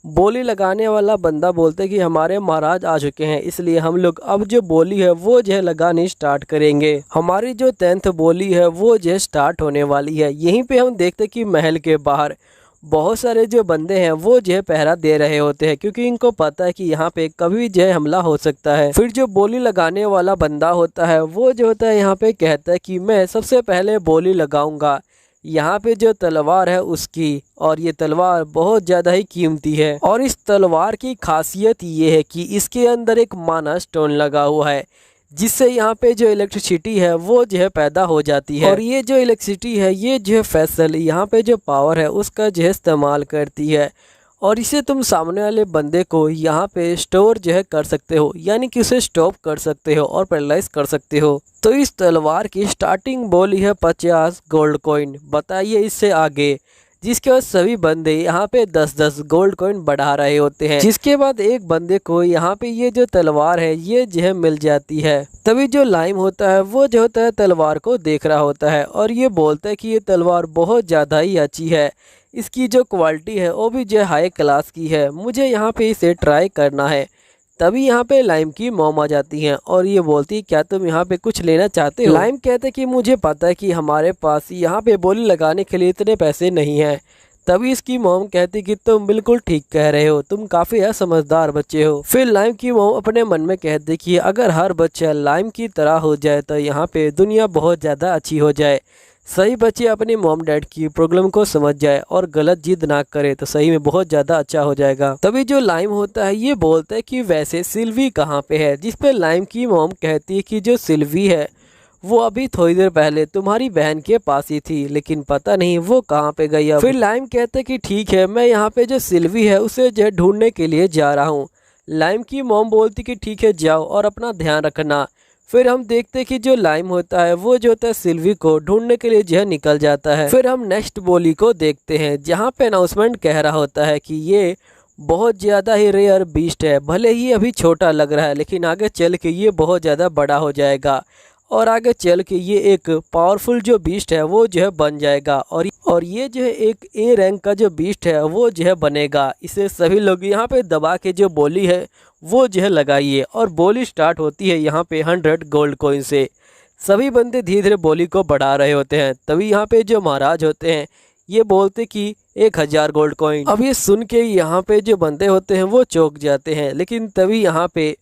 S2: बोली लगाने वाला बंदा बोलते कि हमारे महाराज आ चुके हैं, इसलिए हम लोग अब जो बोली है वो जो है लगानी स्टार्ट करेंगे। हमारी जो 10th बोली है वो जो है स्टार्ट होने वाली है। यहीं पे हम देखते कि महल के बाहर बहुत सारे जो बंदे हैं वो जो है पहरा दे रहे होते हैं क्योंकि इनको पता है कि यहाँ पे कभी जो है हमला हो सकता है। फिर जो बोली लगाने वाला बंदा होता है वो जो होता है यहाँ पे कहता है कि मैं सबसे पहले बोली लगाऊंगा यहाँ पे जो तलवार है उसकी, और ये तलवार बहुत ज़्यादा ही कीमती है और इस तलवार की खासियत ये है कि इसके अंदर एक माना स्टोन लगा हुआ है जिससे यहाँ पे जो इलेक्ट्रिसिटी है वो जो है पैदा हो जाती है। और ये जो इलेक्ट्रिसिटी है ये जो है फैसल यहाँ पे जो पावर है उसका जो है इस्तेमाल करती है और इसे तुम सामने वाले बंदे को यहाँ पे स्टोर जो है कर सकते हो, यानी कि उसे स्टॉप कर सकते हो और पैरालाइज कर सकते हो। तो इस तलवार की स्टार्टिंग बोली है 50 गोल्ड कॉइन, बताइए इससे आगे। जिसके बाद सभी बंदे यहाँ पे 10-10 गोल्ड कॉइन बढ़ा रहे होते हैं। जिसके बाद एक बंदे को यहाँ पे ये जो तलवार है ये जो है मिल जाती है। तभी जो लाइम होता है वो जो होता है तलवार को देख रहा होता है और ये बोलता है कि ये तलवार बहुत ज़्यादा ही अच्छी है, इसकी जो क्वालिटी है वो भी जो हाई क्लास की है, मुझे यहाँ पे इसे ट्राई करना है। तभी यहाँ पे लाइम की मॉम आ जाती हैं और ये बोलती क्या तुम यहाँ पे कुछ लेना चाहते हो। लाइम कहते कि मुझे पता है कि हमारे पास यहाँ पे बोली लगाने के लिए इतने पैसे नहीं हैं। तभी इसकी मॉम कहती कि तुम बिल्कुल ठीक कह रहे हो, तुम काफ़ी समझदार बच्चे हो। फिर लाइम की मॉम अपने मन में कहती कि अगर हर बच्चा लाइम की तरह हो जाए तो यहाँ पे दुनिया बहुत ज़्यादा अच्छी हो जाए। सही बच्चे अपनी मॉम डैड की प्रॉब्लम को समझ जाए और गलत जिद ना करे तो सही में बहुत ज़्यादा अच्छा हो जाएगा। तभी जो लाइम होता है ये बोलता है कि वैसे सिल्वी कहाँ पे है, जिस पे लाइम की मॉम कहती है कि जो सिल्वी है वो अभी थोड़ी देर पहले तुम्हारी बहन के पास ही थी, लेकिन पता नहीं वो कहाँ पे गई अब। फिर लाइम कहते कि ठीक है मैं यहाँ पे जो सिल्वी है उसे जो ढूंढने के लिए जा रहा हूँ। लाइम की मॉम बोलती कि ठीक है जाओ और अपना ध्यान रखना। फिर हम देखते कि जो लाइम होता है वो जो होता है सिल्वी को ढूंढने के लिए जो है निकल जाता है। फिर हम नेक्स्ट बोली को देखते हैं जहाँ पे अनाउंसमेंट कह रहा होता है कि ये बहुत ज़्यादा ही रेयर बीस्ट है, भले ही अभी छोटा लग रहा है लेकिन आगे चल के ये बहुत ज़्यादा बड़ा हो जाएगा और आगे चल के ये एक पावरफुल जो बीस्ट है वो जो है बन जाएगा और ये जो है एक ए रैंक का जो बीस्ट है वो जो है बनेगा। इसे सभी लोग यहाँ पे दबा के जो बोली है वो जो है लगाइए और बोली स्टार्ट होती है यहाँ पे 100 गोल्ड कॉइन से। सभी बंदे धीरे धीरे बोली को बढ़ा रहे होते हैं। तभी यहाँ पे जो महाराज होते हैं ये बोलते कि 1000 गोल्ड कॉइन। अब ये सुन के यहाँ पे जो बंदे होते हैं वो चौंक जाते हैं, लेकिन तभी यहाँ पे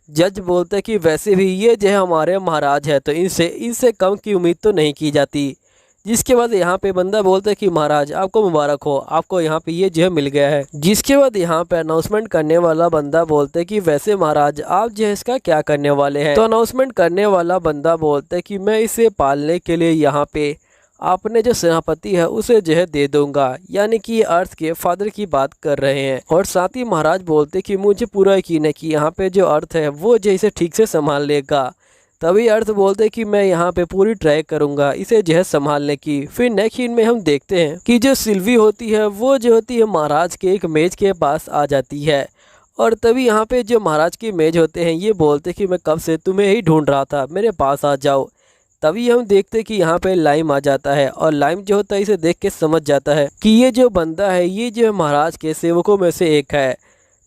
S2: जज बोलते हैं कि वैसे भी ये जो है हमारे महाराज है तो इनसे कम की उम्मीद तो नहीं की जाती। जिसके बाद यहाँ पे बंदा बोलता है कि महाराज आपको मुबारक हो, आपको यहाँ पे ये जो है मिल गया है। जिसके बाद यहाँ पे अनाउंसमेंट करने वाला बंदा बोलता है कि वैसे महाराज आप जो है इसका क्या करने वाले हैं। तो अनाउंसमेंट करने वाला बंदा बोलता है कि मैं इसे पालने के लिए यहाँ पे आपने जो सेनापति है उसे जो है दे दूंगा, यानी कि ये अर्थ के फादर की बात कर रहे हैं। और साथ ही महाराज बोलते कि मुझे पूरा यकीन है कि यहाँ पे जो अर्थ है वो जो इसे ठीक से संभाल लेगा। तभी अर्थ बोलते कि मैं यहाँ पे पूरी ट्राई करूँगा इसे जो है संभालने की। फिर नेक्स्ट सीन में हम देखते हैं कि जो सिल्वी होती है वो जो होती है महाराज के एक मेज के पास आ जाती है और तभी यहाँ पे जो महाराज के मेज होते हैं ये बोलते कि मैं कब से तुम्हें ही ढूंढ रहा था, मेरे पास आ जाओ। तभी हम देखते कि यहाँ पे लाइम आ जाता है और लाइम जो होता है इसे देख के समझ जाता है कि ये जो बंदा है ये जो महाराज के सेवकों में से एक है।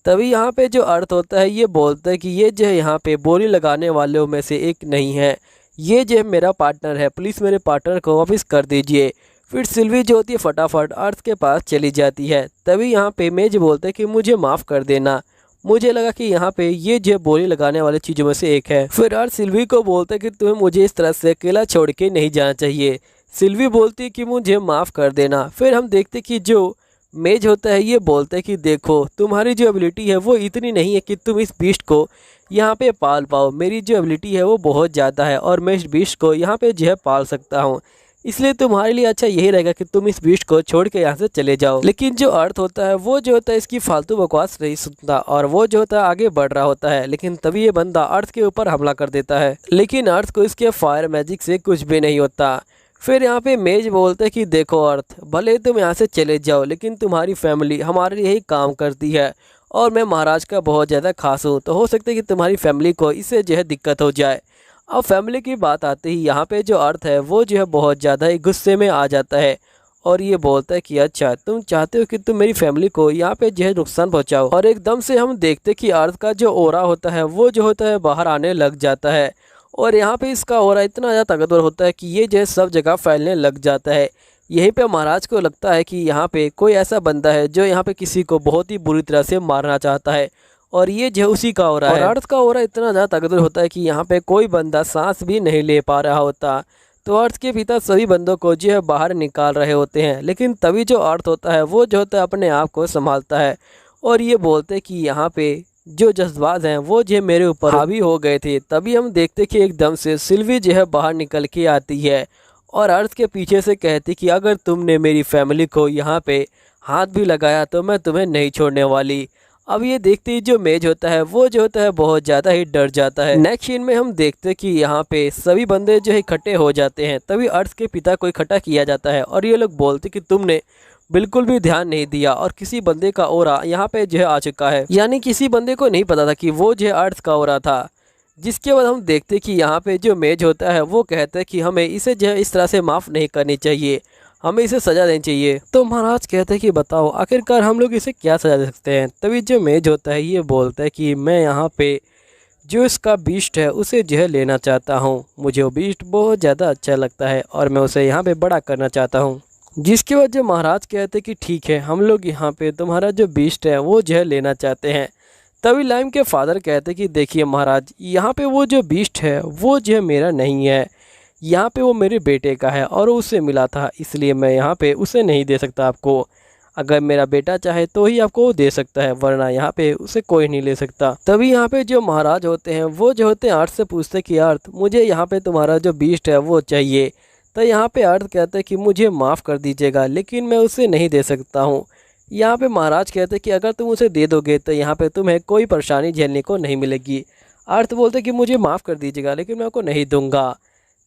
S2: तभी यहाँ पे जो अर्थ होता है ये बोलता है कि ये जो है यहाँ पे बोली लगाने वालों में से एक नहीं है, ये जो है मेरा पार्टनर है, प्लीज़ मेरे पार्टनर को वापस कर दीजिए। फिर सिल्वी जो होती है फटाफट अर्थ के पास चली जाती है। तभी यहाँ पे मेज बोलता है कि मुझे माफ़ कर देना, मुझे लगा कि यहाँ पे ये जो बोली लगाने वाली चीज़ों में से एक है। फिर अर्थ सिल्वी को बोलता है कि तुम्हें मुझे इस तरह से अकेला छोड़ के नहीं जाना चाहिए। सिल्वी बोलती है कि मुझे माफ़ कर देना। फिर हम देखते कि जो मेज होता है ये बोलता है कि देखो तुम्हारी जो एबिलिटी है वो इतनी नहीं है कि तुम इस बीस्ट को यहाँ पे पाल पाओ। मेरी जो एबिलिटी है वो बहुत ज़्यादा है और मैं इस बीस्ट को यहाँ पे जो है पाल सकता हूँ, इसलिए तुम्हारे लिए अच्छा यही रहेगा कि तुम इस बीस्ट को छोड़ के यहाँ से चले जाओ। लेकिन जो अर्थ होता है वो जो होता है इसकी फालतू बकवास नहीं सुनता और वो जो होता है आगे बढ़ रहा होता है। लेकिन तभी ये बंदा अर्थ के ऊपर हमला कर देता है, लेकिन अर्थ को इसके फायर मैजिक से कुछ भी नहीं होता। फिर यहाँ पे मेज बोलते हैं कि देखो अर्थ, भले तुम यहाँ से चले जाओ लेकिन तुम्हारी फैमिली हमारे लिए ही काम करती है और मैं महाराज का बहुत ज़्यादा खास हूँ, तो हो सकता है कि तुम्हारी फैमिली को इससे जो है दिक्कत हो जाए। अब फैमिली की बात आते ही यहाँ पे जो अर्थ है वो जो है बहुत ज़्यादा ही गुस्से में आ जाता है और ये बोलता है कि अच्छा तुम चाहते हो कि तुम मेरी फैमिली को यहाँ पे जो है नुकसान पहुँचाओ। और एकदम से हम देखते कि अर्थ का जो ओरा होता है वो जो होता है बाहर आने लग जाता है और यहाँ पे इसका ओरा इतना ज़्यादा ताकतवर होता है कि ये जो है सब जगह फैलने लग जाता है। यहीं पे महाराज को लगता है कि यहाँ पे कोई ऐसा बंदा है जो यहाँ पे किसी को बहुत ही बुरी तरह से मारना चाहता है और ये जो उसी का ओरा है। और अर्थ का ओरा इतना ज़्यादा ताकतवर होता है कि यहाँ पे कोई बंदा सांस भी नहीं ले पा रहा होता। तो अर्थ के पिता सभी बंदों को जो है बाहर निकाल रहे होते हैं, लेकिन तभी जो अर्थ होता है वो जो होता है अपने आप को संभालता है और ये बोलते कि यहाँ पे जो जज्बात हैं वो जो मेरे ऊपर हावी हो गए थे। तभी हम देखते कि एकदम से सिल्वी जो है बाहर निकल के आती है और अर्थ के पीछे से कहती कि अगर तुमने मेरी फैमिली को यहाँ पे हाथ भी लगाया तो मैं तुम्हें नहीं छोड़ने वाली। अब ये देखते ही जो मेज होता है वो जो होता है बहुत ज़्यादा ही डर जाता है। नेक्स्ट सीन में हम देखते कि यहाँ पे सभी बंदे जो है इकट्ठे हो जाते हैं। तभी अर्थ के पिता को इकट्ठा किया जाता है और ये लोग बोलते कि तुमने बिल्कुल भी ध्यान नहीं दिया और किसी बंदे का ओरा यहाँ पे जो है आ चुका है, यानी किसी बंदे को नहीं पता था कि वो जो है अर्थ का ओरा था। जिसके बाद हम देखते कि यहाँ पे जो मेज होता है वो कहता है कि हमें इसे जो है इस तरह से माफ़ नहीं करनी चाहिए, हमें इसे सज़ा देनी चाहिए। तो महाराज कहते हैं कि बताओ आखिरकार हम लोग इसे क्या सज़ा दे सकते हैं। तभी जो मेज होता है ये बोलता है कि मैं यहाँ पे जो इसका बीस्ट है उसे जो है लेना चाहता हूँ, मुझे वो बीस्ट बहुत ज़्यादा अच्छा लगता है और मैं उसे यहाँ पे बड़ा करना चाहता हूँ। जिसके बाद जो महाराज कहते हैं कि ठीक है हम लोग यहाँ पे तुम्हारा जो बीस्ट है वो जो है लेना चाहते हैं। तभी लाइम के फादर कहते हैं कि देखिए महाराज, यहाँ पे वो जो बीस्ट है वो जो है मेरा नहीं है, यहाँ पे वो मेरे बेटे का है और उससे मिला था, इसलिए मैं यहाँ पे उसे नहीं दे सकता आपको। अगर मेरा बेटा चाहे तो ही आपको वो दे सकता है, वरना यहाँ पे उसे कोई नहीं ले सकता। तभी यहाँ पे जो महाराज होते हैं वो जो होते हैं अर्थ से पूछते कि अर्थ, मुझे यहाँ पे तुम्हारा जो बीस्ट है वो चाहिए। तो यहाँ पे अर्थ कहते हैं कि मुझे माफ़ कर दीजिएगा लेकिन मैं उसे नहीं दे सकता हूँ। यहाँ पे महाराज कहते हैं कि अगर तुम उसे दे दोगे तो यहाँ पे तुम्हें कोई परेशानी झेलने को नहीं मिलेगी। अर्थ बोलते कि मुझे माफ़ कर दीजिएगा लेकिन मैं आपको नहीं दूंगा।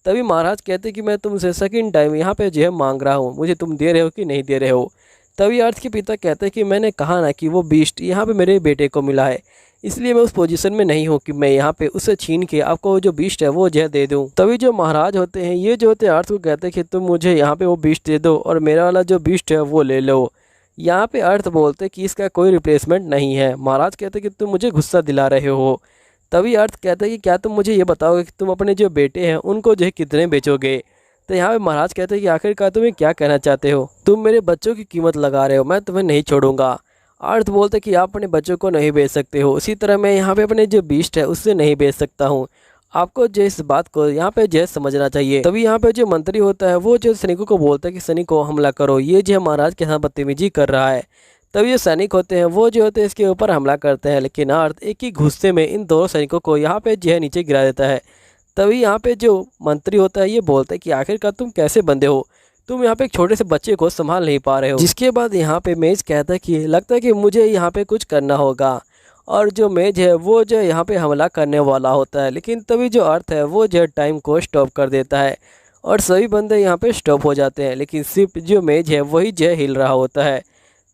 S2: तभी महाराज कहते कि मैं तुमसे सेकंड टाइम यहाँ पे जो है मांग रहा हूँ, मुझे तुम दे रहे हो कि नहीं दे रहे हो। तभी अर्थ के पिता कहते हैं कि मैंने कहा ना कि वो बीस्ट यहाँ पे मेरे बेटे को मिला है, इसलिए मैं उस पोजीशन में नहीं हूँ कि मैं यहाँ पे उसे छीन के आपको जो बीस्ट है वो जो है दे दूँ। तभी जो महाराज होते हैं ये जो होते हैं अर्थ को कहते हैं कि तुम मुझे यहाँ पे वो बीस्ट दे दो और मेरा वाला जो बीस्ट है वो ले लो। यहाँ पे अर्थ बोलते कि इसका कोई रिप्लेसमेंट नहीं है। महाराज कहते कि तुम मुझे गुस्सा दिला रहे हो। तभी अर्थ कहते हैं कि क्या तुम मुझे ये बताओगे कि तुम अपने जो बेटे हैं उनको जो है कितने बेचोगे। तो यहाँ पे महाराज कहते हैं कि आखिरकार तुम्हें क्या कहना चाहते हो, तुम मेरे बच्चों की कीमत लगा रहे हो, मैं तुम्हें नहीं छोड़ूंगा। अर्थ बोलते कि आप अपने बच्चों को नहीं बेच सकते हो, उसी तरह मैं यहाँ पे अपने जो बीस्ट है उससे नहीं बेच सकता हूँ। आपको जो इस बात को यहाँ पे जो समझना चाहिए। तभी यहाँ पे जो मंत्री होता है वो जो सैनिकों को बोलता है कि सैनिकों हमला करो, ये जो महाराज के साथ बदतमीजी कर रहा है। तभी जो सैनिक होते हैं वो जो होते हैं इसके ऊपर हमला करते हैं, लेकिन अर्थ एक ही गुस्से में इन दोनों सैनिकों को यहाँ पे जो है नीचे गिरा देता है। तभी यहाँ पे जो मंत्री होता है ये बोलता है कि आखिरकार तुम कैसे बंदे हो, तुम यहाँ पे एक छोटे से बच्चे को संभाल नहीं पा रहे हो। जिसके बाद यहाँ पे मेज कहता है कि लगता है कि मुझे यहाँ पे कुछ करना होगा और जो मेज है वो जो यहाँ पे हमला करने वाला होता है। लेकिन तभी जो अर्थ है वो जो टाइम को स्टॉप कर देता है और सभी बंदे यहाँ पे स्टॉप हो जाते हैं, लेकिन सिर्फ जो मेज है वही जो हिल रहा होता है।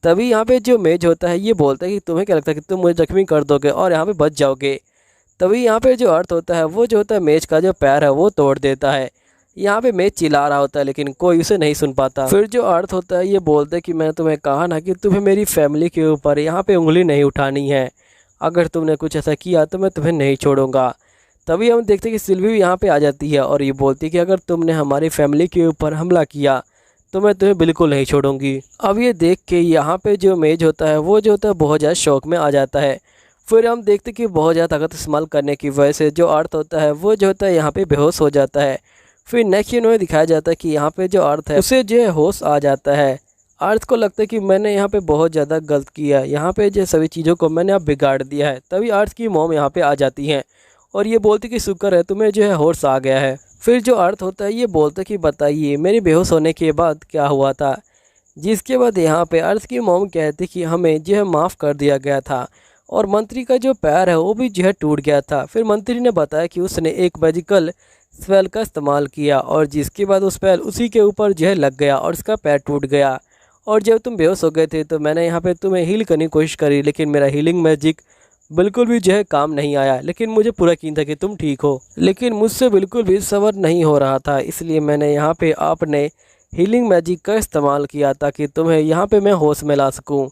S2: तभी यहाँ पे जो मेज होता है ये बोलता है कि तुम्हें क्या लगता है कि तुम मुझे जख्मी कर दोगे और यहाँ पे बच जाओगे। तभी यहाँ पे जो अर्थ होता है वो जो होता है मेज का जो पैर है वो तोड़ देता है। यहाँ पे मेज चिल्ला रहा होता है लेकिन कोई उसे नहीं सुन पाता। फिर जो अर्थ होता है ये बोलता है कि मैं तुम्हें कहा ना कि तुम्हें मेरी फैमिली के ऊपर यहाँ पे उंगली नहीं उठानी है, अगर तुमने कुछ ऐसा किया तो मैं तुम्हें नहीं छोड़ूंगा। तभी हम देखते हैं कि सिल्वी भी यहाँ पे आ जाती है और ये बोलती है कि अगर तुमने हमारी फैमिली के ऊपर हमला किया तो मैं तुम्हें बिल्कुल नहीं छोड़ूंगी। अब ये देख के यहाँ पे जो मेज होता है वो जो होता है बहुत ज़्यादा शौक में आ जाता है। फिर हम देखते कि बहुत ज़्यादा ताकत इस्तेमाल करने की वजह से जो अर्थ होता है वो जो होता है यहाँ पे बेहोश हो जाता है। फिर नेक्स्ट सीन में दिखाया जाता है कि यहाँ पे जो अर्थ है उसे जो है होश आ जाता है। अर्थ को लगता है कि मैंने यहाँ पे बहुत ज़्यादा गलत किया है, यहाँ पे जो सभी चीज़ों को मैंने अब बिगाड़ दिया है। तभी अर्थ की मॉम यहाँ पे आ जाती हैं और ये बोलती कि शुक्र है तुम्हें जो है होश आ गया है। फिर जो अर्थ होता है ये बोलता कि बताइए मेरे बेहोश होने के बाद क्या हुआ था। जिसके बाद यहाँ पे अर्थ की मॉम कहती कि हमें जो है माफ़ कर दिया गया था और मंत्री का जो पैर है वो भी जो है टूट गया था। फिर मंत्री ने बताया कि उसने एक मैजिकल स्पेल का इस्तेमाल किया और जिसके बाद उस स्पेल उसी के ऊपर जो है लग गया और उसका पैर टूट गया। और जब तुम बेहोश हो गए थे तो मैंने यहाँ पे तुम्हें हील करने की कोशिश करी, लेकिन मेरा हीलिंग मैजिक बिल्कुल भी जो है काम नहीं आया। लेकिन मुझे पूरा यकीन था कि तुम ठीक हो, लेकिन मुझसे बिल्कुल भी सब्र नहीं हो रहा था, इसलिए मैंने यहाँ पे अपने हीलिंग मैजिक का इस्तेमाल किया ताकि तुम्हें यहाँ पे मैं होश में ला सकूँ।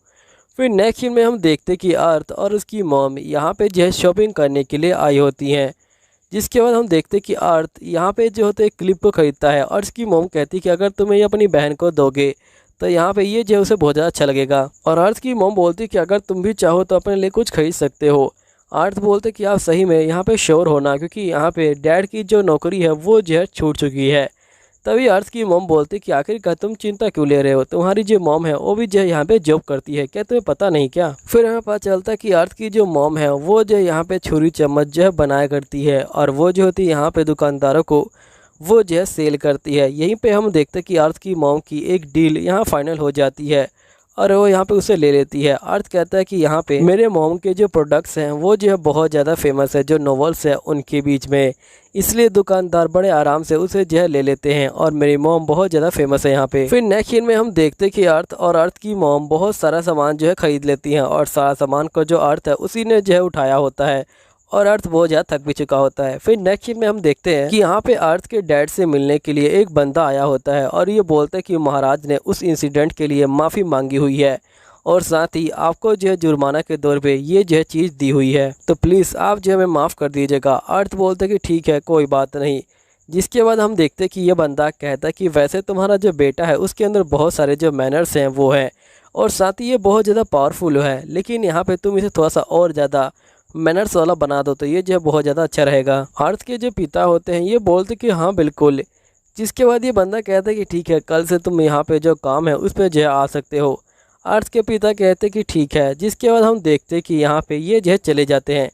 S2: फिर नेक्स्ट सीन में हम देखते कि अर्थ और उसकी मॉम यहाँ पे जो है शॉपिंग करने के लिए आई होती हैं। जिसके बाद हम देखते कि अर्थ यहाँ पे जो होता है क्लिप को ख़रीदता है और उसकी मॉम कहती कि अगर तुम्हें ये अपनी बहन को दोगे तो यहाँ पे ये जो है उसे बहुत ज़्यादा अच्छा लगेगा। और अर्थ की मॉम बोलती कि अगर तुम भी चाहो तो अपने लिए कुछ खरीद सकते हो। अर्थ बोलते कि आप सही में यहाँ पे श्योर होना, क्योंकि यहाँ पे डैड की जो नौकरी है वो जो है छूट चुकी है। तभी अर्थ की मॉम बोलती कि आखिरकार तुम चिंता क्यों ले रहे हो, तुम्हारी जो मॉम है वो भी जो है यहाँ पे जॉब करती है, क्या तुम्हें पता नहीं क्या। फिर हमें पता चलता है कि अर्थ की जो मॉम है वो जो यहाँ पे छुरी चम्मच जो है बनाया करती है और वो जो होती है यहाँ पे दुकानदारों को वो जो है सेल करती है। यहीं पे हम देखते हैं कि अर्थ की मॉम की एक डील यहाँ फाइनल हो जाती है और वो यहाँ पे उसे ले लेती है। अर्थ कहता है कि यहाँ पे मेरे मॉम के जो प्रोडक्ट्स हैं वो जो है बहुत ज़्यादा फेमस है जो नॉवेल्स है उनके बीच में, इसलिए दुकानदार बड़े आराम से उसे जो है ले लेते हैं और मेरी मॉम बहुत ज़्यादा फेमस है यहाँ पे। फिर नेक्स्ट सीन में हम देखते हैं कि अर्थ और अर्थ की मॉम बहुत सारा सामान जो है खरीद लेती हैं और सारा सामान को जो अर्थ है उसी ने जो है उठाया होता है और अर्थ बहुत ज़्यादा थक भी चुका होता है। फिर नेक्स्ट सीन में हम देखते हैं कि यहाँ पे अर्थ के डैड से मिलने के लिए एक बंदा आया होता है और ये बोलता है कि महाराज ने उस इंसिडेंट के लिए माफ़ी मांगी हुई है और साथ ही आपको जो है जुर्माना के दौर पे ये जो है चीज़ दी हुई है, तो प्लीज़ आप जो है हमें माफ़ कर दीजिएगा। अर्थ बोलते कि ठीक है कोई बात नहीं। जिसके बाद हम देखते कि ये बंदा कहता है कि वैसे तुम्हारा जो बेटा है उसके अंदर बहुत सारे जो मैनर्स हैं वो हैं और साथ ही ये बहुत ज़्यादा पावरफुल है, लेकिन यहाँ पे तुम इसे थोड़ा सा और ज़्यादा मैनर्स वाला बना दो तो ये जो है बहुत ज़्यादा अच्छा रहेगा। अर्थ के जो पिता होते हैं ये बोलते कि हाँ बिल्कुल। जिसके बाद ये बंदा कहता है कि ठीक है कल से तुम यहाँ पे जो काम है उस पर जो है आ सकते हो। अर्थ के पिता कहते कि ठीक है। जिसके बाद हम देखते कि यहाँ पे ये जो है चले जाते हैं।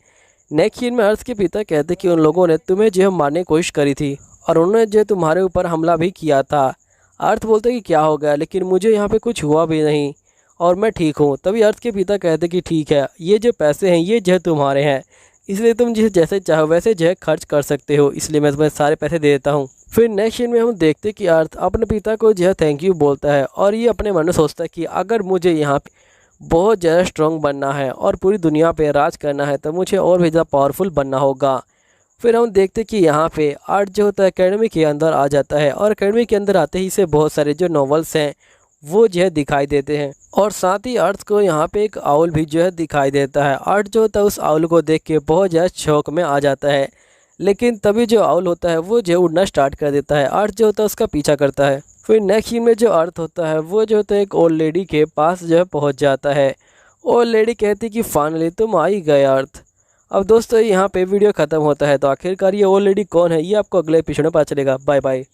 S2: नेक्स्ट सीन में अर्थ के पिता कहते कि उन लोगों ने तुम्हें जो है मारने की कोशिश करी थी और उन्होंने जो तुम्हारे ऊपर हमला भी किया था। अर्थ बोलते कि क्या हो गया, लेकिन मुझे यहाँ पे कुछ हुआ भी नहीं और मैं ठीक हूँ। तभी अर्थ के पिता कहते कि ठीक है ये जो पैसे हैं ये जो है तुम्हारे हैं, इसलिए तुम जिसे जैसे चाहो वैसे जो है खर्च कर सकते हो, इसलिए मैं तुम्हें सारे पैसे दे देता हूँ। फिर नेक्स्ट सीन में हम देखते कि अर्थ अपने पिता को जो है थैंक यू बोलता है और ये अपने मन में सोचता है कि अगर मुझे यहाँ पे बहुत ज़्यादा स्ट्रॉन्ग बनना है और पूरी दुनिया पे राज करना है तो मुझे और भी ज़्यादा पावरफुल बनना होगा। फिर हम देखते कि यहाँ पे अर्थ जो होता है एकेडमी के अंदर आ जाता है और एकेडमी के अंदर आते ही से बहुत सारे जो नॉवेल्स हैं वो जो है दिखाई देते हैं और साथ ही अर्थ को यहाँ पे एक आउल भी जो है दिखाई देता है। अर्थ जो होता है उस आउल को देख के बहुत ज़्यादा शौक में आ जाता है, लेकिन तभी जो आउल होता है वो जो है उड़ना स्टार्ट कर देता है। अर्थ जो होता है उसका पीछा करता है। फिर नेक्स्ट सीन में जो अर्थ होता है वो जो होता है एक ओल्ड लेडी के पास जो है पहुँच जाता है। ओल्ड लेडी कहती कि फाइनली तुम आ ही गए अर्थ। अब दोस्तों यहाँ पे वीडियो ख़त्म होता है, तो आखिरकार ये ओल्ड लेडी कौन है ये आपको अगले एपिसोड में पता चलेगा। Bye bye.